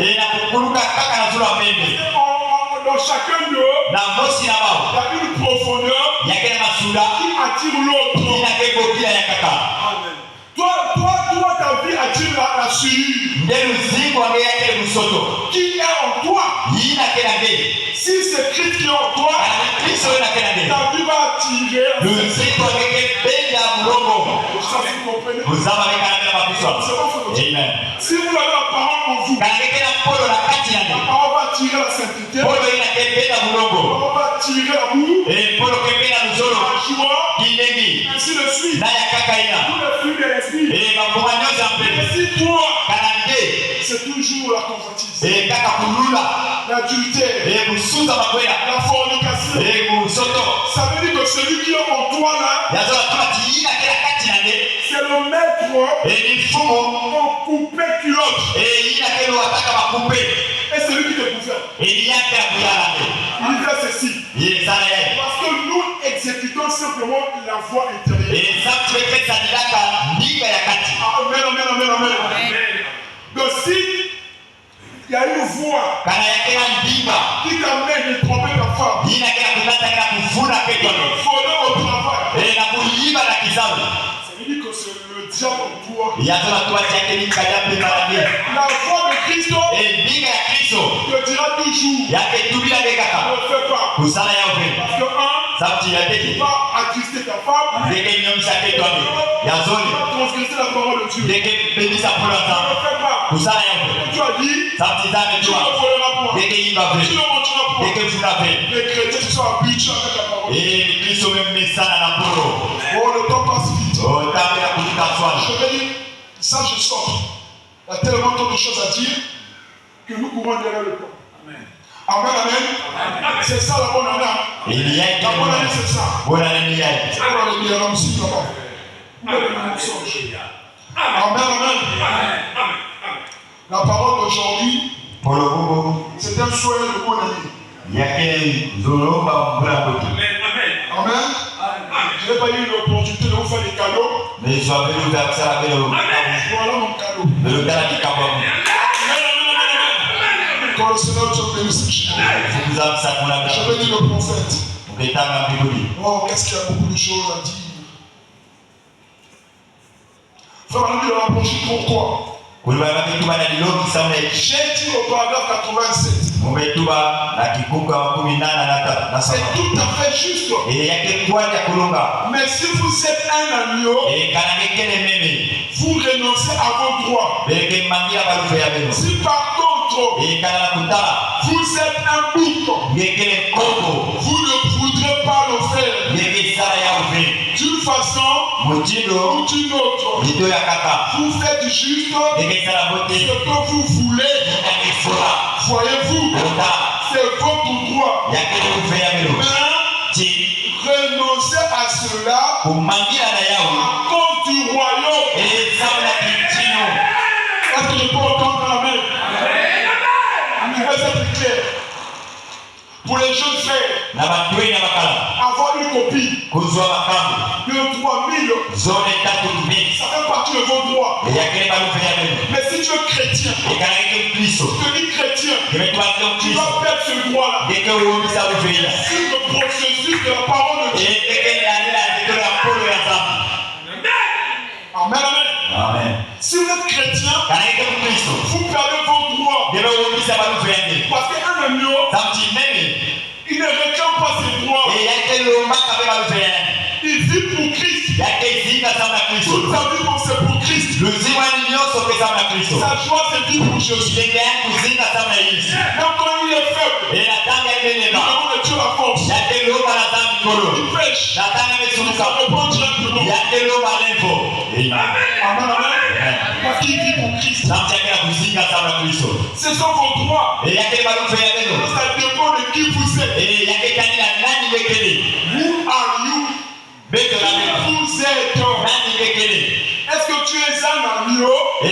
Dans chacun d'eux, il y a une profondeur qui attire l'autre. Amen. Toi, ta vie a-t-il la suivi? Qui est en toi? Si c'est Christ qui est en toi, ta vie va attirer. Ça, vous comprenez? Amen. Si vous avez la parole en vous, la parole va attirer la sainteté, la parole va attirer l'amour, la joie, ainsi de suite. Tout le fruit de l'esprit. Et si toi, c'est toujours la convoitise, l'adultère, la fornication. Ça veut dire que celui qui est en toi là, c'est le maître en coupé culotte. Et c'est lui qui te gouverne. Il dit ceci. Parce que nous exécutons simplement la voie intérieure. Amen. Donc si il y a une voix qui t'amène de tromper ta femme, de voler au travail, ça veut dire que c'est le diable en toi. La voix de Christ te dira toujours, ne fais pas. Parce que tu vas attrister ta femme, tu vas transgresser la parole de Dieu. Ne fais pas. Tu as dit, tu ne voleras point. Tu ne mentiras point. Les chrétiens se sont habitués avec la parole. Oh, le temps passe vite. Je vais dire, ça je sors. Il y a tellement de choses à dire que nous courons derrière le temps. Amen, amen. C'est ça la bonne année. La bonne année, c'est ça. C'est quoi le meilleur homme si là-bas? Amen, amen. La parole d'aujourd'hui, c'est un souhait de bonne année. Amen. Je n'ai pas eu l'opportunité de vous faire des cadeaux. Voilà mon cadeau. Quand le Seigneur te bénisse, je vais dire le prophète. Oh, qu'est-ce qu'il y a beaucoup de choses à dire. Frère, on a dit de rapprocher pourquoi? J'ai dit au paragraphe 87. C'est tout à fait juste. Mais si vous êtes un agneau, vous renoncez à vos droits. Si par contre, vous êtes un bouc, vous ne voudrez pas le faire. D'une façon ou d'une autre, vous faites juste ce que vous voulez. Voyez-vous, c'est votre droit. Mais renoncez à cela à cause du royaume. Est-ce que je peux entendre la main? Je vais être clair. Pour les jeunes frères, avoir une copie de 3000, ça fait partie de vos droits. Mais si tu es chrétien, tu te dis chrétien, tu dois perdre ce droit-là. C'est le processus de la parole de Dieu. Amen, amen. Si vous êtes chrétien, vous perdez vos droits. Parce qu'un agneau, il ne réclame pas ses droits. Il vit pour Christ. Toute sa vie, c'est pour Christ. Sa joie, c'est vivre pour Jésus. Même quand il est faible, il demande de Dieu la force. Il pêche. Il s'en répond directement. Amen, amen. Parce qu'il vit pour Christ. Ce sont vos droits. Ça dépend de qui vous êtes. Who are you? Qui vous êtes? Est-ce que tu es un agneau? Ou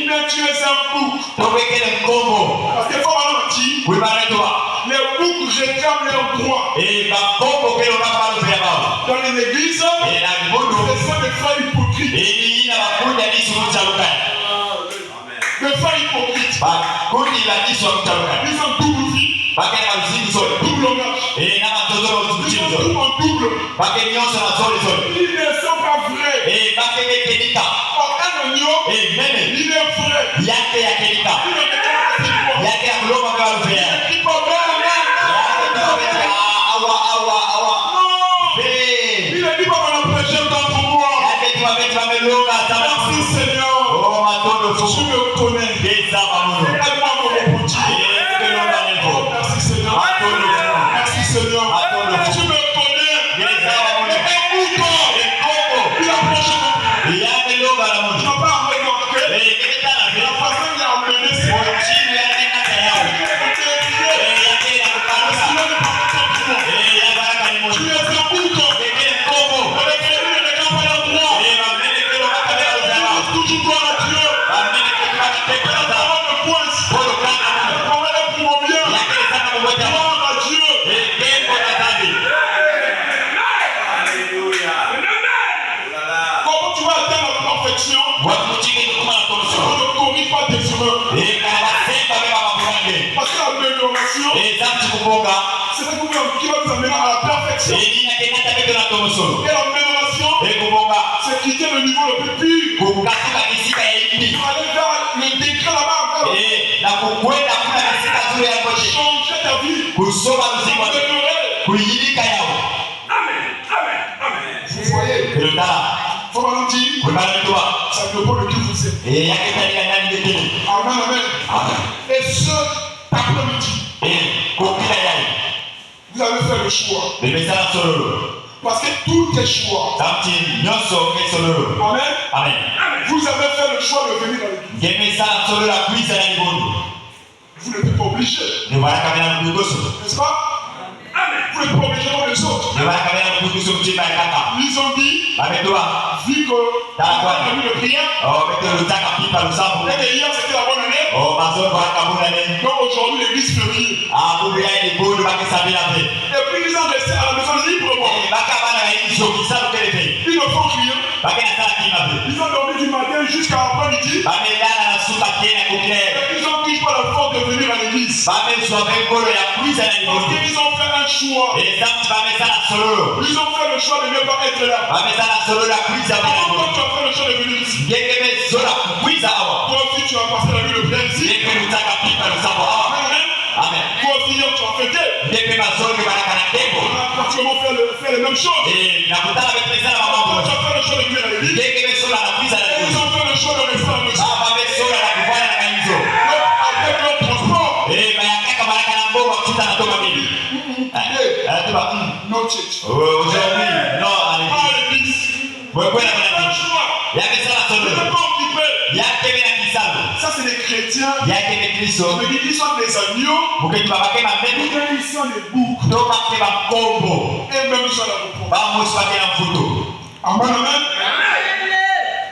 bien tu es un bouc? Parce que faut avoir dit, les boucs réclament leurs droits. Dans les églises, ce sont des frères hypocrites. Des frères hypocrites. Ils ont double vie. Double langage. Ils ont tout en double. Ils ne sont pas vrais. yake ya kelika yake ya kuloma kwa rufea yake kwa awa Il a dit pas qu'on a prêché dans ton moi. yake tu wameloga sana. Merci Seigneur. Oh matondo Tu fuku me connais. beza mamuno Aide-moi à me reproduire. Oh, merci Seigneur. Merci Seigneur. Tu me connais. beza mamuno Il a prêché mon yake loga la Tu muno n'as pas remarqué la façon qu'il a amené ses chini yake kata yao yake ya kukaruka baraka ni moja Tu es un bouton. yake kombo Avec les rues et les campagnes en droit. mamene kero makabela uzama Toujours gloire à Dieu. mamene kero makabela La uzama parole de pointe. polo kana muno La parole est pour mon bien. yake sana mmoja Gloire à Dieu. Tempo na dhambi. Comment tu vas atteindre la perfection? Watu chini kuma na On torso. ne corrige pas tes erreurs. Kana basemba beba maburange. Parce que l'amélioration, Zamti kubonga. c'est ça qui va nous amener à la perfection. Dina kenata bebe na torso. Et l'amélioration, Kubonga. c'est quitter le niveau le plus pur. Kukatuka kisika ya ipi. Pour aller vers le décret là-bas, Na kukwenda kuna kisika zuri ya kote. changer ta vie. Kusoma mzima. Améliorer. Kuilika yao. Vous voyez, Elotala. faut maintenant dire, Kuna mtua. ça ne dépend de qui vous êtes. Yake tani ndani ngekele. Amen, amen. Et ce après-midi, Kokila yai. vous avez fait le choix. Bebe sana sololo. Parce que tous tes choix, Zamti nyonso ke sololo. amen, Amen. vous avez fait le choix de venir dans l'église. Ngeme sana sololo kuiza na libondo. Vous n'êtes pas obligé, Ni baraka bena kugoso. n'est-ce pas? Vous n'êtes pas obligé comme les autres. Ni baraka bena kugoso mchimba kaka. Ils ont dit, Bametoa. vu que vous avez vu le prière, Oh, meto lutaka pipa lusambo. et hier c'était la bonne année, Oh, mazo baraka buna ne. donc aujourd'hui l'église fait prier. Ah, bubu ya ni bondo bakisabila pe. Et puis ils ont resté à la maison librement. Baka bana ya hizo kisabu kele pe. Ils ne font rien. Bakena sala kima pe. Ils ont dormi du matin jusqu'à après-midi. Bamelala na suka tena kukile. Ils ont toujours pas la force de venir à l'église. Bamezwa ngolo ya kuiza na Parce libondo. qu'ils ont fait un choix. Zamti bamesala sololo. Ils ont fait le choix de ne pas être là. Bamesala sololo ya kuiza na Comment libondo. toi tu as fait le choix de venir ici? Ngekeme zola kuiza awa. Toi aussi tu as passé la nuit de prière ici. Ngeke lutaka pipa lusambo awa. Amen. Amen. Toi aussi hier tu as fêté. Ngeke mazonge baraka na tembo. On a pratiquement fait les mêmes choses. Nakutana bepesana mambo. Toi tu as fait le choix de venir à l'église. Ngeke besola na kuiza na Et ils libondo. ont fait le choix de rester à la maison. Baba besola na kufanya na kanyizo. Donc avec leur transport, Bayakaka baraka na mboga kuta na toka mimi. Anatuba. no church. Aujourd'hui, non, Pas allez. à l'église. Wewe kwenda C'est un kwa choix. yake sana Ils ne solo. sont pas occupés. Yake bila kisabu. Ça c'est les chrétiens. Yake ni Kristo. Mais ils sont des agneaux. Muketi babake Ou mabeni. bien ils sont des boucs. Toka kwa kombo. Et même ils sont là pour Ba mosi wake na mfuto. Amen, amen.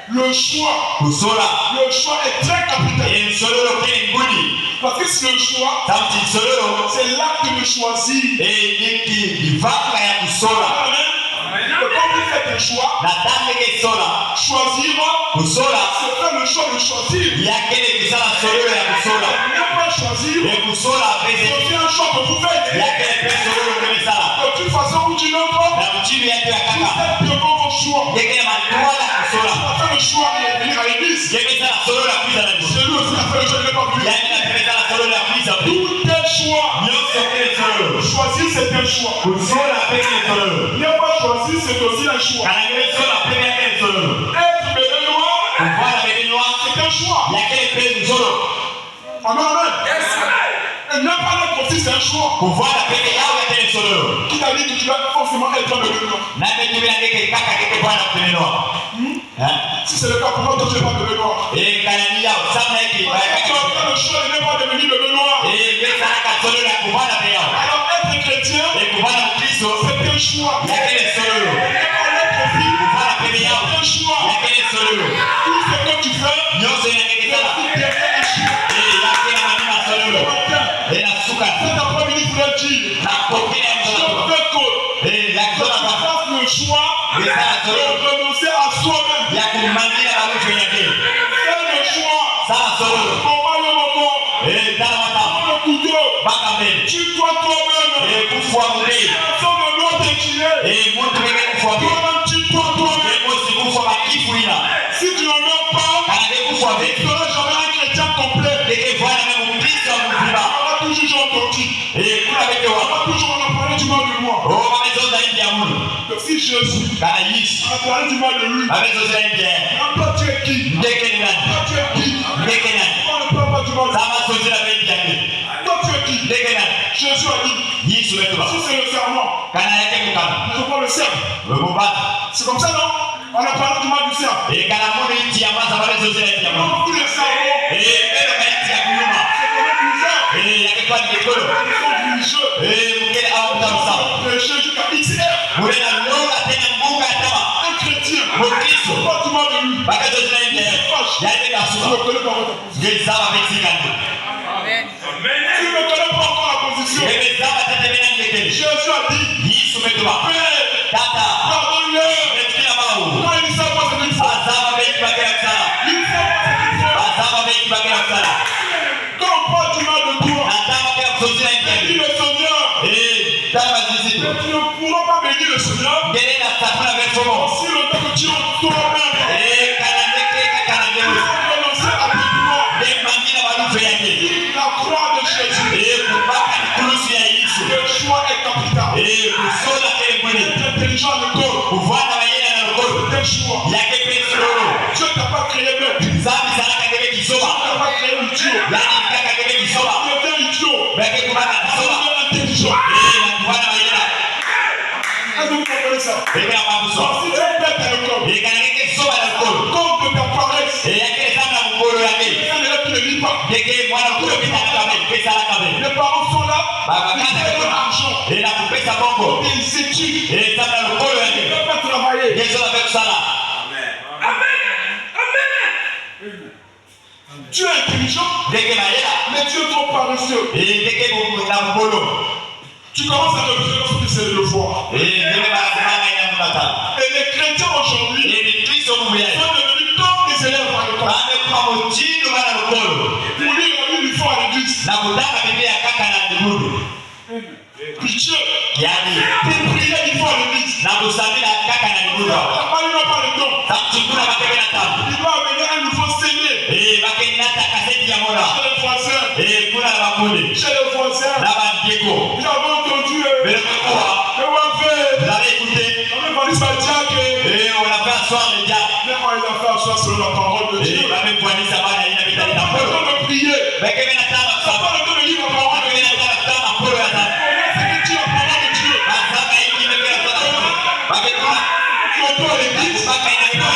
Le choix. Kusola. Le choix est très capital. Ni msololo kile ngudi. Parce que c'est le choix. Tamti msololo. C'est l'acte de choisir. Niki divanga ya kusola. Amen. Et quand vous faites un choix, Na tange ke sola. choisir, Kusola. c'est faire le choix de choisir. Yake ni kisala sololo ya kusola. Ne pas choisir, Kusola c'est pese. aussi un choix que vous faites. Yake ni pese sololo kemesala. De toute façon, ou d'une autre, Na mchini yake ya vous kaka. faites bien vos choix. Yake ni matuala Tu kusola. as fait le choix de venir à l'église. Yake sana sololo ya kuiza na libondo. C'est lui aussi qui a fait le choix de ne pas venir. Yake na pese sana sololo ya kuiza pe. Tout est choix. Nyonso kile sololo. Choisir, c'est un choix. Kusola pese sololo. Ne pas choisir, c'est aussi un choix. Kana ngele sola pese yake sololo. Être bénévole, Kuvala bebenwa. c'est un choix. Yake pese solo. Amen, amen. Et ne pas l'être aussi, c'est un choix. Kuvala pese yao yake sololo. Qui t'a dit que tu dois forcément être un bénévole? Na mimi ngeke kaka keke bwana kubenwa. Si c'est le cas, pourquoi toi tu n'es pas bénévole? Kanani yao sana hiki Parce que tu as fait le choix de ne pas devenir bénévole. ngesa ka sololo ya kuvala pe yao. Alors être chrétien, Kuvala Mkristo c'est un choix. yake sololo. Ne pas l'être aussi, Kuvala pe yao c'est un choix. yake sololo. Tout ce que tu fais, Nyonso yake c'est kala. aussi derrière un choix. Yake na manima Ce sololo. matin, Na suka. cet après-midi, tu dois dire, Na kokea je sololo. veux que Yake tu sololo. fasses le choix de renoncer à soi-même. Yake manina na mtu yake. Fais le choix. Sana sololo. Combat le moto. Dala mata. Le couteau. Baka mbele. Tue-toi toi-même. Kufua mbele. Personne ne doit te tuer. Mtu ngeke kufua mbele. Toi-même, tue-toi toi-même. Mosi kufua makifu ina. Si tu ne meurs pas, Kana kufua tu mbele. ne seras jamais un chrétien complet. Deke voilà même Kristo On mzima. aura toujours j'ai entendu. Kuna bete On wa. aura toujours on a parlé du mal de moi. Oh mamezo za India mulu. Donc si Jésus Kana Yesu. on a parlé du mal de lui. Mamezo za India. Toi tu es qui? Deke ni nani? Toi tu es qui? Deke nani? On ne parle pas du mal de Sama sozi la India ni. toi tu es qui? Deke nani? Jésus a dit. Yesu wetu ba. Si c'est le serment, Kana yake mukana. il faut pas le serment. Webubata. C'est comme ça non? On a parlé du mal du serment. Kana mulu inti ya maza mamezo za India mulu. Donc tous les serments, Ero kaiti ya kunyuma. c'est quand même bizarre. Yake kwa ni kikolo. Ils sont religieux. Mukele au mtamsa. Prêcher jusqu'à XR. Murena longa tena mbunga tama. Un chrétien. Mukristo. Pas du mal de lui. Bakazo za India. Yaende Tu kasuka. ne connais pas votre position. Ngezaba mexikani. Amen. Tu ne connais pas encore la position. Ngezaba tete mena ngekele. Jésus a dit, Yesu metuba. Père, Tata. pardonne-leur. Metukila mau. Quand ils ne savent pas ce qu'ils font. Azaba beki bagera kusala. Ils ne savent pas ce qu'ils font. Azaba beki bagera kusala. Quand on parle du mal de toi, Natama kila kusozila dis ngekele. le Seigneur. Tama zizito. Mais tu ne pourras pas bénir le Seigneur Ngele na sakuna vefomo. si longtemps que tu es toi-même. Kana ngekele kana Tu ngekele. vas renoncer à tes droits. Mangina balufe yake. La croix de Jésus. Kubaka ni kulusi ya Yesu. Le choix est capital. Kusola kele mwene. Être intelligent à l'école. Kuvana bayena na lokolo. Tel choix. Yake petrolo. Dieu t'a pas créé bête. Tu Zambi salaka ngebe kisoba. n'as pas créé idiot. Yani kaka ngebe kisoba. Tu étais idiot. Beke kubaka Tu kisoba. es intelligent. Na kuvana bayena. Est-ce que vous comprenez ça? Beke na mabuso. Si tu es bête à l'école, Kana ngeke kisoba na lokolo. compte de ta paresse. Yake zamna mungolo yake. Un élève qui ne lit pas. Beke mwana kulo kitaka kabe. Pesa la kabe. Les parents sont là. Baba Ils kana donnent ngeke. l'argent. Na kupesa bongo. Des études. Zamna lokolo Ils yake. ne peuvent pas travailler. Yesu na kusala. Tu es intelligent, Beke bayena. mais tu es trop paresseux. Beke na mungolo. Tu commences à refuser lorsque c'est le voir. Beke ba kumanga ina mutata. Et les chrétiens aujourd'hui Ni Kristo mubuyai. sont devenus comme des élèves à l'école. Bande kwa mutindo bana lokolo. Pour lire la Bible, il faut à l'église. Na kutaka Biblia kaka na ndugu. Pitié. Yani Pour prier, il faut à l'église. na kusamila kaka na ndugu. La Bible n'a pas le don. Samchukuna bakebe na tabu. Il doit amener un nouveau CD. Bakenata kaseti ya mola. Chez les voisins. Kuna na bakundi. Chez les voisins. Na bandeko. Nous avons entendu. Bele kwa. Le wafé. Vous avez écouté. On a parlé de Dieu. On a fait asseoir les diables. Même quand il a fait asseoir selon la parole de Dieu. Bame kwani sabana ina Il bitali n'a na pas le polo. temps de prier. Bakebe na tama Il n'a saba. pas le temps de lire la parole de Bakebe Dieu. na tama polo ya tama. Comment c'est que tu as la parole de Dieu? Saba hiki imekea sana. Bakebe Tu entends l'église. baka ina ina.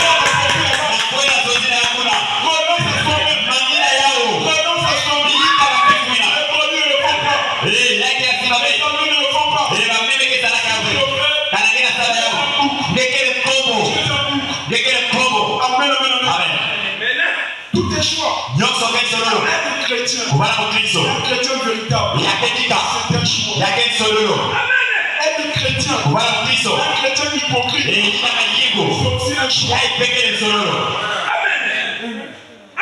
Na kwenda zozina yakuna. Renonce à toi-même. Mangina yao. Renonce à toi-même. Ilika bakefina. Les produits ne le font pas. Yake ya simabe. Les amis ne le font pas. Bameme ke salaka Tu yawe. le fais. Kanagina sala yao. Ngekele kobo. Tu es un bouc. Ngekele kobo. Amen, amen, amen. Amen. Tous tes choix. Nyonso kensololo. Être chrétien. Kubala mu Kristo. Un chrétien véritable. Yaketika. C'est un choix. Yake nsololo. Être chrétien. Kubala mu Kristo. Un chrétien hypocrite. Ina mayigo. C'est aussi un choix. Yai pekele nsololo.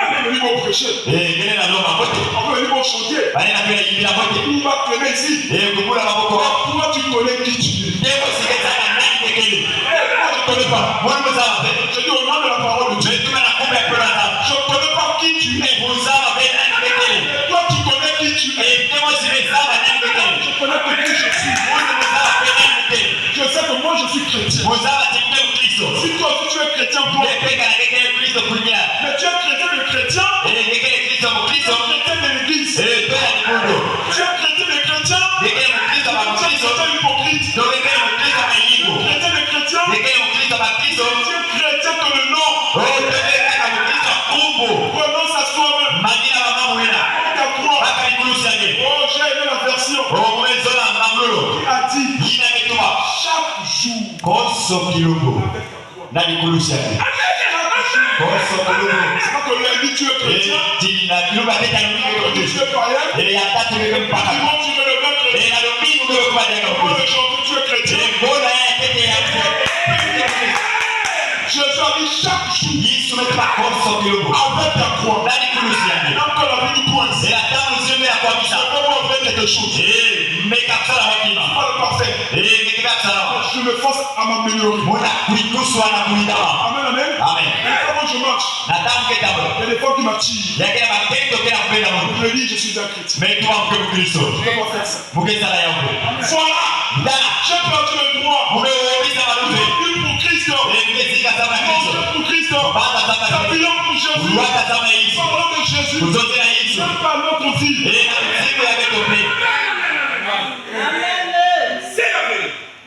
On peut venir au prêcher. Ngene na loma bote. On peut venir au chantier. Bali na bila yibila bote. On va te lever ici. Kubula maboko. Toi, tu connais qui tu es. Ndeko siketa na nani pekele. Moi, je ne connais pas. Mwana mzawa be. Je dis au nom de la parole de Dieu. Tuma na kumbe kwa na. Je ne connais pas qui tu es. Mzawa be nani pekele. Toi, tu connais qui tu es. Ndeko siketa nani pekele. Je connais que qui je suis. Mwana mzawa be nani pekele. Je sais que moi, je suis chrétien. Mzawa tikpe Kristo. Si toi aussi tu es chrétien, toi, Ndepeka na ngekele Kristo kunya. mais tu es chrétien de chrétien, Ngekele Kristo mu tu Kristo. es chrétien de l'église. Toya ni mundo. Tu es chrétien de chrétien, Ngekele mu Kristo ba tu es Kristo. chrétien hypocrite. Ngekele mu Kristo ba yigo. Chrétien de chrétien, Ngekele mu Kristo ba Kristo. tu es chrétien que le nom Tobeka mu Kristo kumbo. renonce à soi-même. Magina ba mamwena. Ta croix. Baka ni kulusanye. Oh, j'ai aimé la version Mwezola mamlolo. qui a dit Yina metuma. chaque jour Koso kilogo. avec ta croix. Na ni kulusanye. Koso kilogo. C'est pas que lundi tu es chrétien, Tina kilogo ateta lundi lumingo. tu es païen, Ya tatu beke mpaka. dimanche tu veux le bien chrétien. Na lumingo beke kwa dega. Moi, aujourd'hui tu es chrétien. Mbona ya tete ya. Jésus a dit chaque jour Yesu metuma koso kilogo. avec ta croix. Na ni kulusanye. Même quand la vie nous coince, La tamu zime ya kwa je misa. peux voir faire quelque chose. meka kusala makima pas le parfait. meka kusala Je me force à m'améliorer. mona kuikuswa na kuidawa Amen, amen. amen Et comment je marche? nataka ketabo Il y a des fois qui m'attirent. yakela matendo kena kupenda Mungu Je me dis, je suis un chrétien. mais toi mke Mkristo Je ne peux pas faire ça. mukesala yangu Voilà. ndana J'ai perdu le droit. mumeumiza malume Une pour Christ. mkezika sama Kristo Mon pour Christ. bata sama S'appuyant pour Jésus. uwata sama Yesu Parlant de Jésus. uzotela Yesu Même pas notre vie. siku yake tope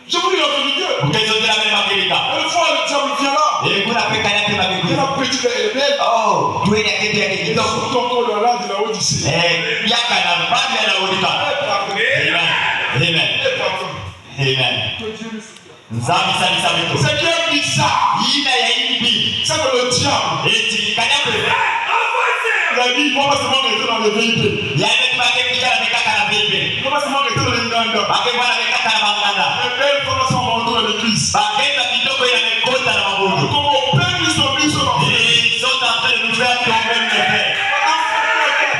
Je vous dis la vérité. ukezotela mema kelika Une fois, le diable vient là. kuna peka yake Il y a mabiguni la petite et belle. oh tuende yake yake Et kidogo son tonton de là de la Odyssée. yaka na bandi anaulika Pardon. amen amen Pardon. amen Que Dieu me soutienne. nzambi salisa bitu C'est qui est bizarre. yina ya ibi C'est que le diable. eti kanyape Il a dit, moi, c'est moi qui étais dans le VIP. yaende tubake kikala nekaka na vipi Moi, c'est moi qui étais dans les Nganda. bake bwana nekaka na manganda Les belles femmes sont rentrées dans l'église. bakenda kidogo ina mekota na mabudu Comme au père, ils sont venus sur leur vie. ils sont en train de nous faire tomber le fait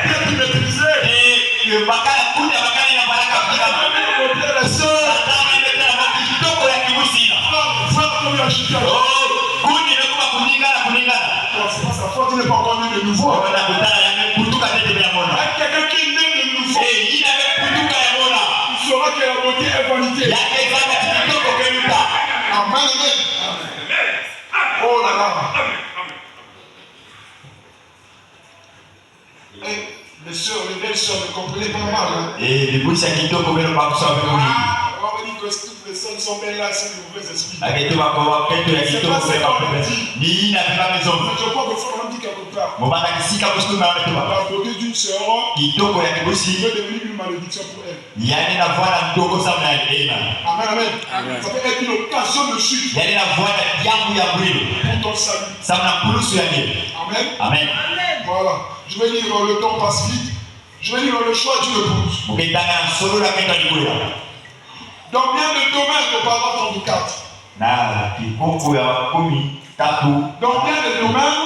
Bien qui maîtrisait. et bakala kuja bakala ina baraka kila Mon frère et sœur. nataka imetana mabu kidogo ya kibusina Frère, comme il a chuté. oh kundi imekuwa kuningana C'est pas sa faute, il n'est pas encore né de nouveau. nakutana yamekutuka tete vya mona Quelqu'un qui est né de nouveau, yina yamekutuka ya mona il saura que la beauté est vanité. yake zaka kidogo keluka Amen, amen. Oh là là. Les sœurs, les belles sœurs, ne comprenez pas mal. Hein? libuisa kidogo velo bakusoma vekuli On va dire que toutes les sœurs sont belles là, c'est de mauvais esprits. aketo baketo ya kidogo velo bapepe ni ina viva maison Je crois que faut dit quelque part. mobana kisika kusuma ametuba La beauté d'une sœur kidogo ya kibusi peut devenir une malédiction pour elle. yani na vwana mdogo sana ya ema Amen, amen. Ça peut être une occasion de chute yani na vwana yangu ya mwili pour ton salut. sana kulusu ya nini Amen. amen Voilà. Je vais lire le temps passe vite. Je vais lire le choix d'une épouse. mukitanga na solo la kenda likuya Dans bien de domaines, le paragraphe 34. na kifungu ya 13 Dans bien des domaines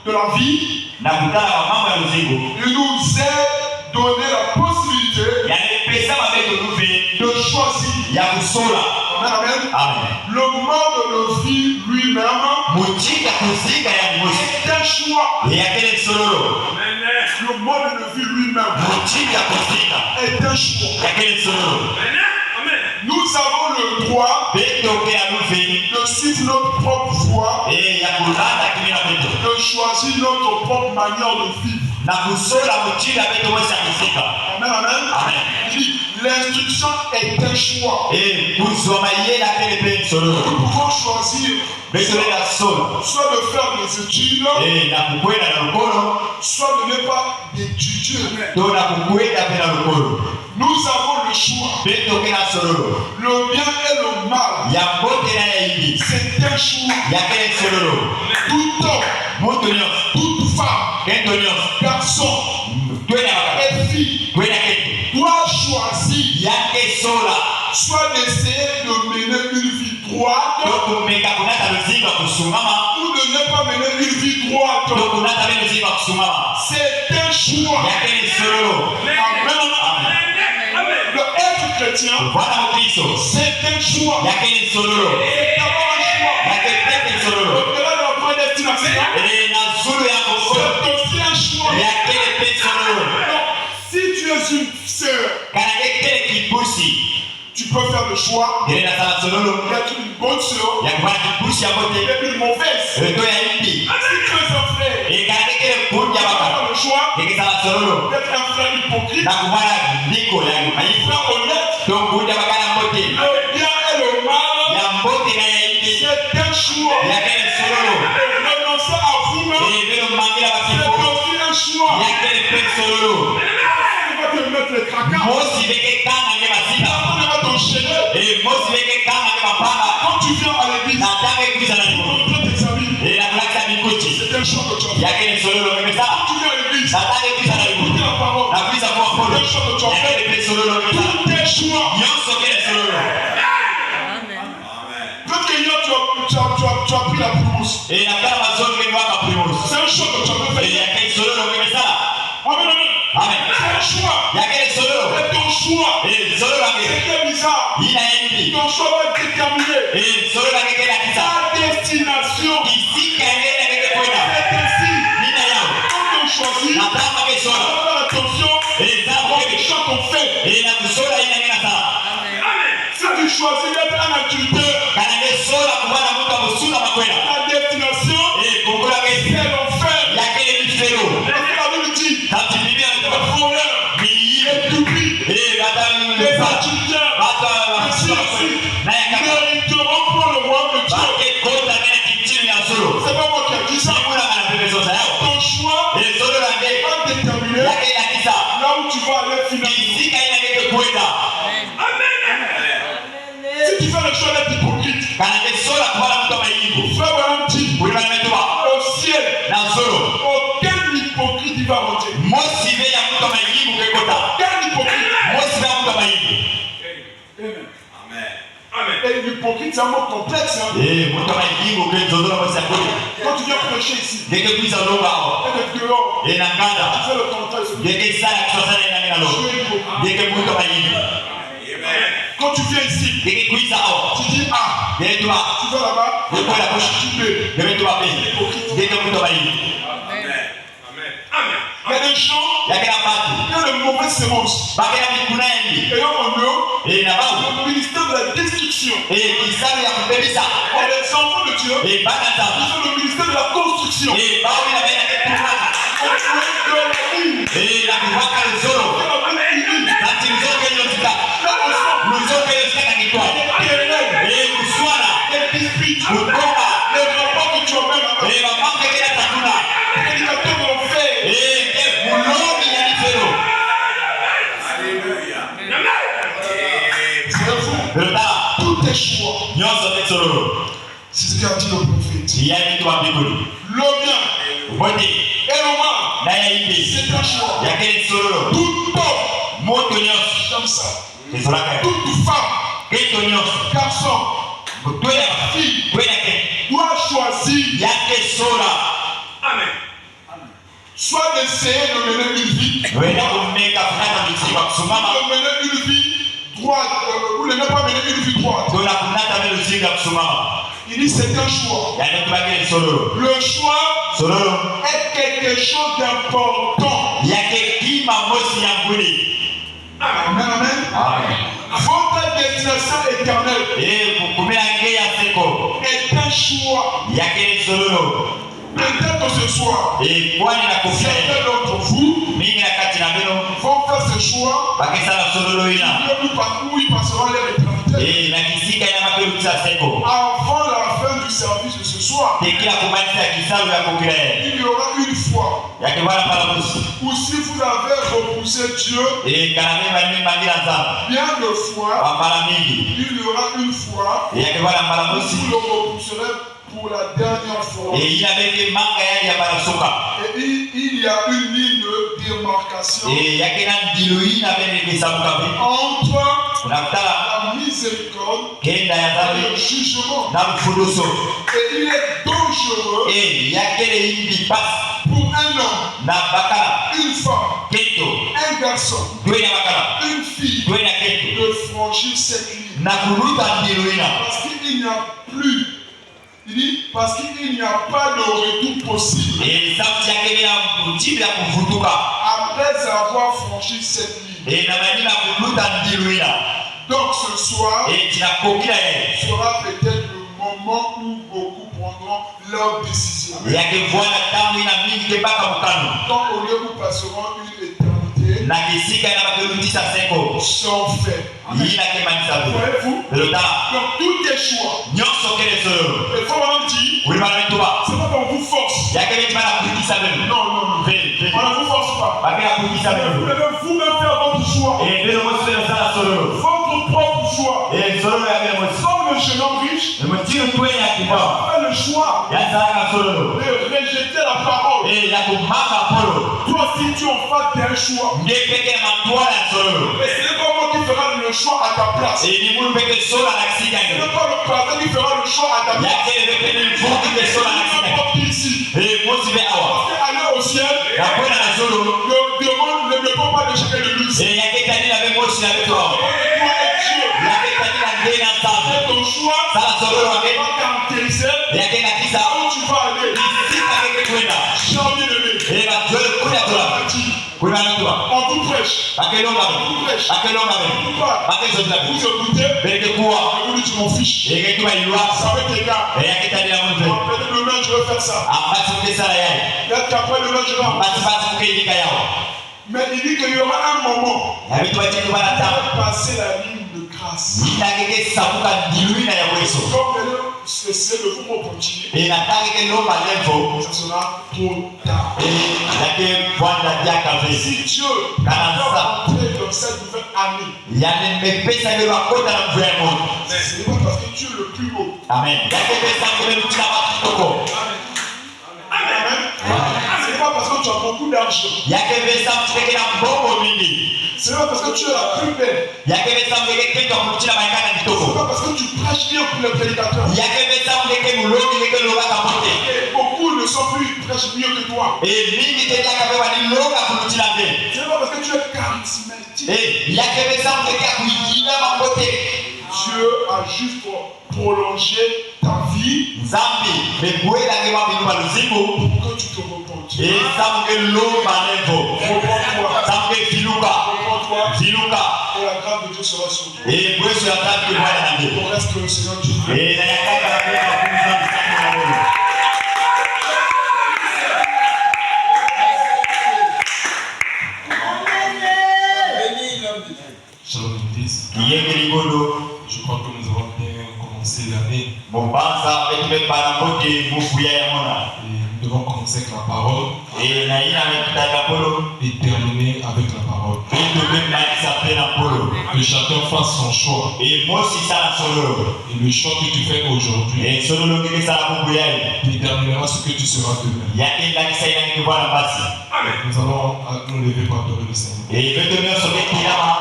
de la vie, na kutana wa mambo ya mzigo il nous est donné la possibilité yani pesa mabeto nuve de choisir. ya kusola Amen, amen. amen Le mode de vie lui-même muchinga kuzinga ya mbuzi est un choix. yakele sololo Le mode de vie lui-même muchinga kuzinga est un choix. yakele sololo Nous avons le droit betoke ya nuve de suivre notre propre voie, ya kulanda kimina beto de choisir notre propre manière de vivre. na kusola muchinga beto mwesa kuzinga Amen, amen. amen Il dit, l'instruction est un choix. kuzwa mayela kele pe sololo Nous pouvons choisir beto la solo soit de faire des études, na kukwenda na lukolo soit de ne pas d'étudier. to na kukwenda pe na lukolo Nous avons le choix. betoke na sololo Le bien et le mal, ya mbote na ya ibi c'est un choix. yakele sololo Tout homme, mutu nyonso toute femme, kento nyonso garçon twena bakala et fille twena kento doit choisir yake sola soit d'essayer de mener une vie droite tokumeka kunata luzinga kusungama ou de ne pas mener une vie droite. tokunata be luzinga kusungama C'est un choix. yakele sololo Amen. Le être chrétien, bwana mukristo c'est un choix. yakele sololo C'est d'abord un choix. yake tete sololo Au-delà de la prédestination, na zulu yako c'est aussi un choix. yakele pe sololo Donc, si tu es une sœur, kana ekele kibusi tu peux faire le choix ele na sala sololo d'être une bonne sœur yakubana kibusi ya bote et une mauvaise. to ya ibi Si tu es un frère, kana ekele kundi ya tu baka as le choix yake sala sololo d'être un frère hypocrite, na kubana ndiko ya un maifu frère honnête. to kundi ya baka na bote Le bien et le mal, ya mbote na ya ibi c'est un choix. yakele sololo Renoncer à vous-même, velo mangira c'est basipo aussi un choix. yakele pe sololo Tu vas te mettre les tracas, mosi beke kanga nge basika tu vas t'enchaîner. mosi beke kanga nge mapanga Quand tu viens à l'église, na tanga ekubisa na tu likolo montres tes habits. na kulakisa mikuchi C'est un choix que tu as fait. yakele sololo ngepesa Quand tu viens à l'église, na tanga ekubisa na écoutez likolo la parole. na kubisa kwa C'est polo un choix que tu as yakele fait. pe sololo ngepesa Tous tes choix. nyonso kele sololo Peut-être que hier, tu as pris la brousse. na kala mazonge ni waka primos C'est un choix que tu as fait. yakele sololo ngepesa Amen, amen. Amen. C'est un choix. Yakele solo. C'est ton choix. Solo lange. C'est bizarre. Ina yindi. Ton choix va déterminer Solo lange kela kisa. ta destination. Isika ngene ngene kwenda. C'est ainsi. Ina yao. Quand on choisit, Na tama ke on solo. va faire attention Zamu aux ke. choix qu'on fait. Na kusola ina ngena sa. Amen. Si tu choisis d'être un agriculteur, Kana ne sola kubana mtu amusuna makwenda. ta destination, Kongola ke c'est l'enfer. yakele bifelo. Parce que la Bible dit, Tati bibi le anataka voleur, ni le public, bata les agriculteurs, bata ainsi de suite, na yakaka mériteront pour le royaume de Dieu. bake kota ngena kitini ya solo. C'est pas moi qui ai dit ça. Sikuna kana pepezo yao. Ton choix Solo lange va déterminer yakele ya kisa. là où tu vas aller finalement. Isika ina ngene kwenda. Si tu fais le choix d'être hypocrite, Kana ne sola kubana mtu amayingo. frère Branham dit, Kulima metuwa au ciel, na solo. aucun hypocrite il va rentrer. Mosibe ya mtu amayingo kekota. Aucun hypocrite. Mosibe ya mtu amayingo. Et l'hypocrite, c'est un mot complexe. Hein. Mtu amayingo kezodola mosi kote. Quand tu viens prêcher ici, Deke kuiza longa hao. et que dehors, Na tu nganda. fais le contraire. Deke sala kisasa ina ngena Tu lo. es hypocrite. Deke mtu amayingo. Quand tu viens ici, Deke kuiza hao. tu dis ah, Deke tuwa. tu vas là-bas, Deke la kushi. tu peux. Deke tuwa pe. Deke mtu amayingo. Il y a des gens Yakela batu. qui ont de mauvaises semences. Bakela mikuna yendi. Et en eux, Na babu. le ministère de la destruction. Kisalu ya kubebisa. Et les enfants de Dieu, Bana ils tabu. ont le ministère de la construction. Bao ina bena ketumaka. De la vie. Na kuwaka zolo. De la vie. Kati mzoke yosika. Mzoke yosika kakitwa. Kuswala. Kutoka. Les rapports que tu as même avec Mamake kila takuna. les prédicateurs de l'enfer. Mulomi ya nifero. C'est vous. Lota. Tous tes choix. Nyonso tesoro. C'est ce qu'a dit le prophète. Ya vitu wa mbinguni. Le bien Wote. et le mal, Na ya ibi. c'est un choix. Yakele sororo. Tout homme, Moto nyonso. j'aime ça. Tesolaka. Toute femme, Keto nyonso. garçon, Twena. fille, Twena ke. doit choisir Yake sola. soit d'essayer de mener une vie, Wena kumeka kunata misiba kusumama. de mener une vie droite, ou de ne pas mener une vie droite. Dona kunata melo singa kusumama. Il dit c'est un choix. Yani tubagele sororo. Le choix Sororo. est quelque chose d'important. Yake kima mosi ya nguni. Amen, amen. Votre destination éternelle Kumela ngeya seko. est un choix. Yake sororo. Peut-être que ce soir, Kwani na kufia. certains d'entre vous Mingi na kati na beno. vont faire ce choix Bakisala sororo ina. où ils passeront leur éternité Na kisika ina makeruza seko. avant la fin du service de ce soir. Tekila kumaliza kisalu ya kukila. Il y aura une fois Yake wala pala musi. où si vous avez repoussé Dieu Kana mimi mangira nzamba. bien de fois, Wamala mingi. il y aura une fois Yake wala mala où musi. vous le repousserez pour la dernière fois. Ina beke manga yali ya barasuka. Et il y a une ligne de démarcation Yake na diluina bene kisabuka bi. entre Unakutala la miséricorde kenda ya et dhambi le jugement. na mfuduso. Et il est dangereux Yakele imbi pas pour un homme, na bakala une femme, keto. un garçon, Dwena bakala. une fille Dwena keto. de franchir cette ligne. Na kuruta diluina. Parce qu'il n'y a plus. Il dit parce qu'il n'y a pas de retour possible Sauti yake ni ya mtibu ya kuvutuka. après avoir franchi cette ligne. Na manina kuruta diluina. Donc ce soir Tinakokila yeye. sera peut-être le moment où beaucoup prendront leur décision. Yake bwana tangu ina mingi mpaka mkano. Quand au lieu où passeront une éternité Na kisika ina makurudisha seko. sans fait. Yina kemanisa bu. Voyez-vous? Lota. Donc tous tes choix. Nyonso kele solo. Il faut même dire, Uli mara mituba. c'est pas qu'on vous force. Yake ni mara kurudisha benu. Non, non, non. Ve. On ne vous force pas. Bakela kurudisha Vous benu. devez vous-même faire votre choix. Beno mosi sana solo. Votre propre choix. Solo ya beno mosi. Comme le jeune homme riche Mtiru twenya kibao. fait le choix Yazana solo. de rejeter la parole. Ya kumaka polo. Toi aussi tu en fais un choix. Ngepeke matwala solo. Mais ce n'est pas moi qui fera le choix à ta place. Ni mulu peke solo na Ce kisika. n'est pas le pasteur qui fera le choix à ta place. Yake peke ni mfuki ke solo na Il kisika. n'est pas ici. Mosi be awa. Parce qu'aller au ciel Na kwenda na solo. ne demande, ne pas de chacun de nous. Et il y a quelqu'un qui avait moi aussi avec toi. Toi et Dieu. Il y a quelqu'un qui a gagné ensemble. C'est ton choix. Ça va sauver le Tu vas t'intéresser. Il y a quelqu'un qui Là ça. où tu vas aller. Si tu as quelque chose là. Cher bien-aimé. Et il va tuer le coup à toi. Oui, mais toi. On vous prêche. À quel homme On avec? vous prêche. À quel homme avec? On vous parle. À quel chose là? Vous écoutez. Mais que quoi? Et vous dites, tu m'en fiches. Et que tu vas y voir. Ça va être égal. Et il y a quelqu'un qui a mon frère. Peut-être demain, je vais faire ça. Ah, pas de ça là. Peut-être qu'après demain, je vais en Pas de ça qui est Mais il dit qu'il y aura un moment. avec toi, tu vas la Tu table. vas passer la ligne de grâce. Il a quelque chose qui dilue dans la boisson. Comme c'est le vous continuer. Et il a quelque chose à l'info. Ça sera trop tard. Et il a que voir la diaque avec. Si Dieu va entrer dans cette nouvelle année, Il y a des personnes qui vont côté dans le vrai monde. c'est pas parce que Dieu est le plus haut. Amen. Il y a des personnes qui vont nous tirer à tout. Amen. C'est pas parce que tu as beaucoup d'argent. Il y a des personnes qui ont bon au mini. C'est pas parce que tu es la plus belle. Il y a des personnes qui ont tirer à C'est tout. pas parce que tu prêches bien pour les prédicateurs. Il y a des personnes qui ont l'eau capoté. Et beaucoup ne sont plus prêchent mieux que toi. Et mini qui ont l'eau capoté. C'est pas parce que tu es charismatique. Et il y a des personnes qui ont côté. Dieu a juste prolongé ta vie Zambi, mais pour la loi de Maluzimu, pour que tu te repentes. et ça me l'eau manevo. Repends-toi. Ça me filuka. Repends-toi. Filuka. Et la grâce de Dieu sera sur toi. Et pour ce attaque que moi la vie. Pour reste que le Seigneur Dieu. Et la carte à la vie. Shalom Église. Qui est Grigodo, Je crois que nous avons bien commencé l'année mon banza avec mes parents qui vous fouillez à mon âme. et nous devons commencer avec la parole Et naïna avec ta polo. et terminer avec la parole. Et de même naïna s'appelle un polo. Que chacun fasse son choix. Et moi aussi ça solo. Et le choix que tu fais aujourd'hui Et solo le qui ça la bouillère. déterminera ce que tu seras demain. Il y a quelqu'un qui s'est qui voit la base. Nous allons nous lever pour adorer le Seigneur. Et il veut tenir sur les clients.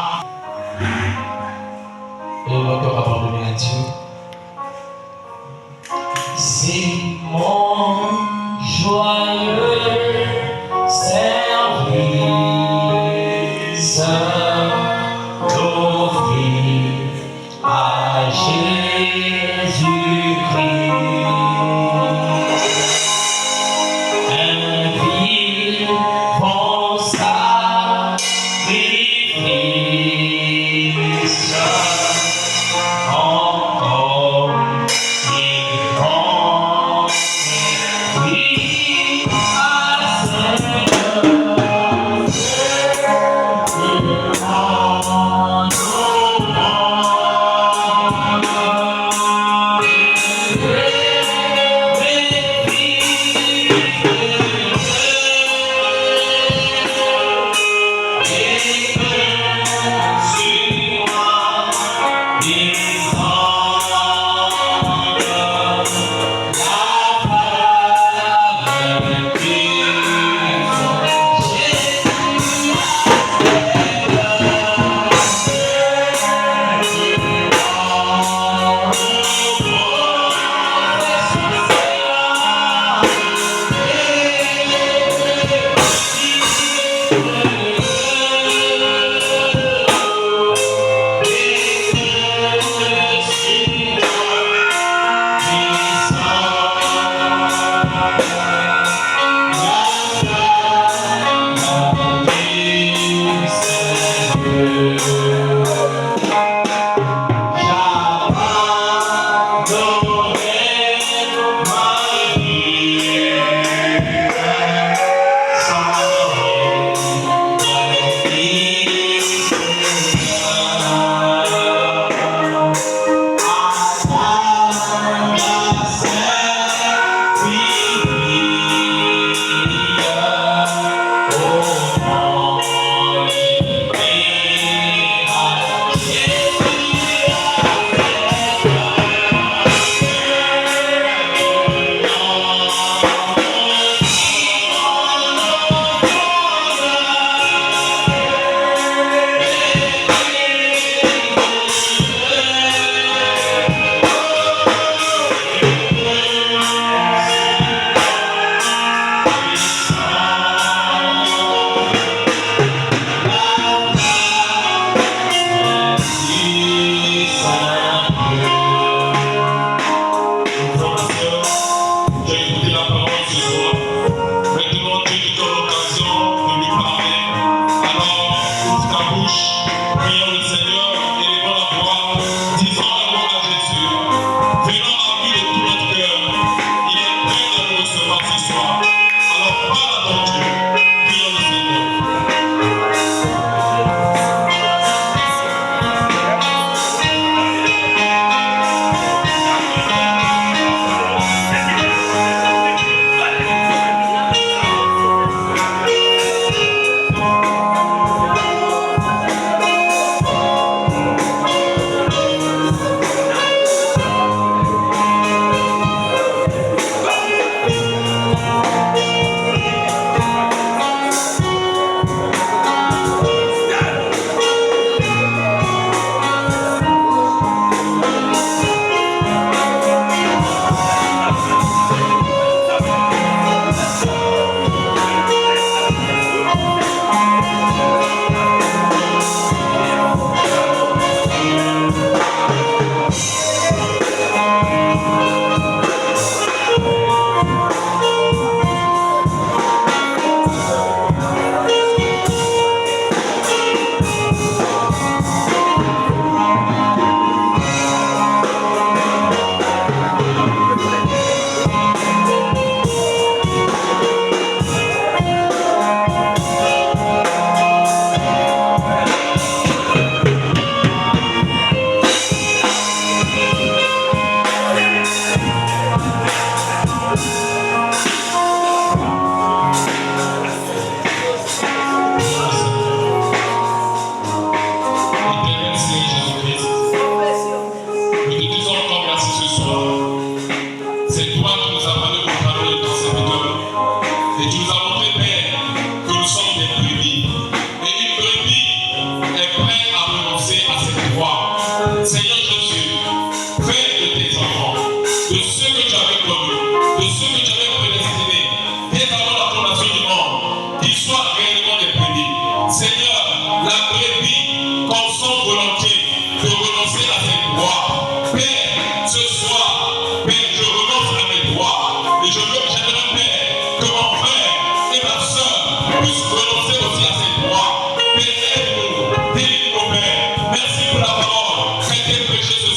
Et notre abandonné à Dieu. C'est mon joyeux service d'offrir à Jésus-Christ un vivant sacrifice. ta parole. Faites prêcher ce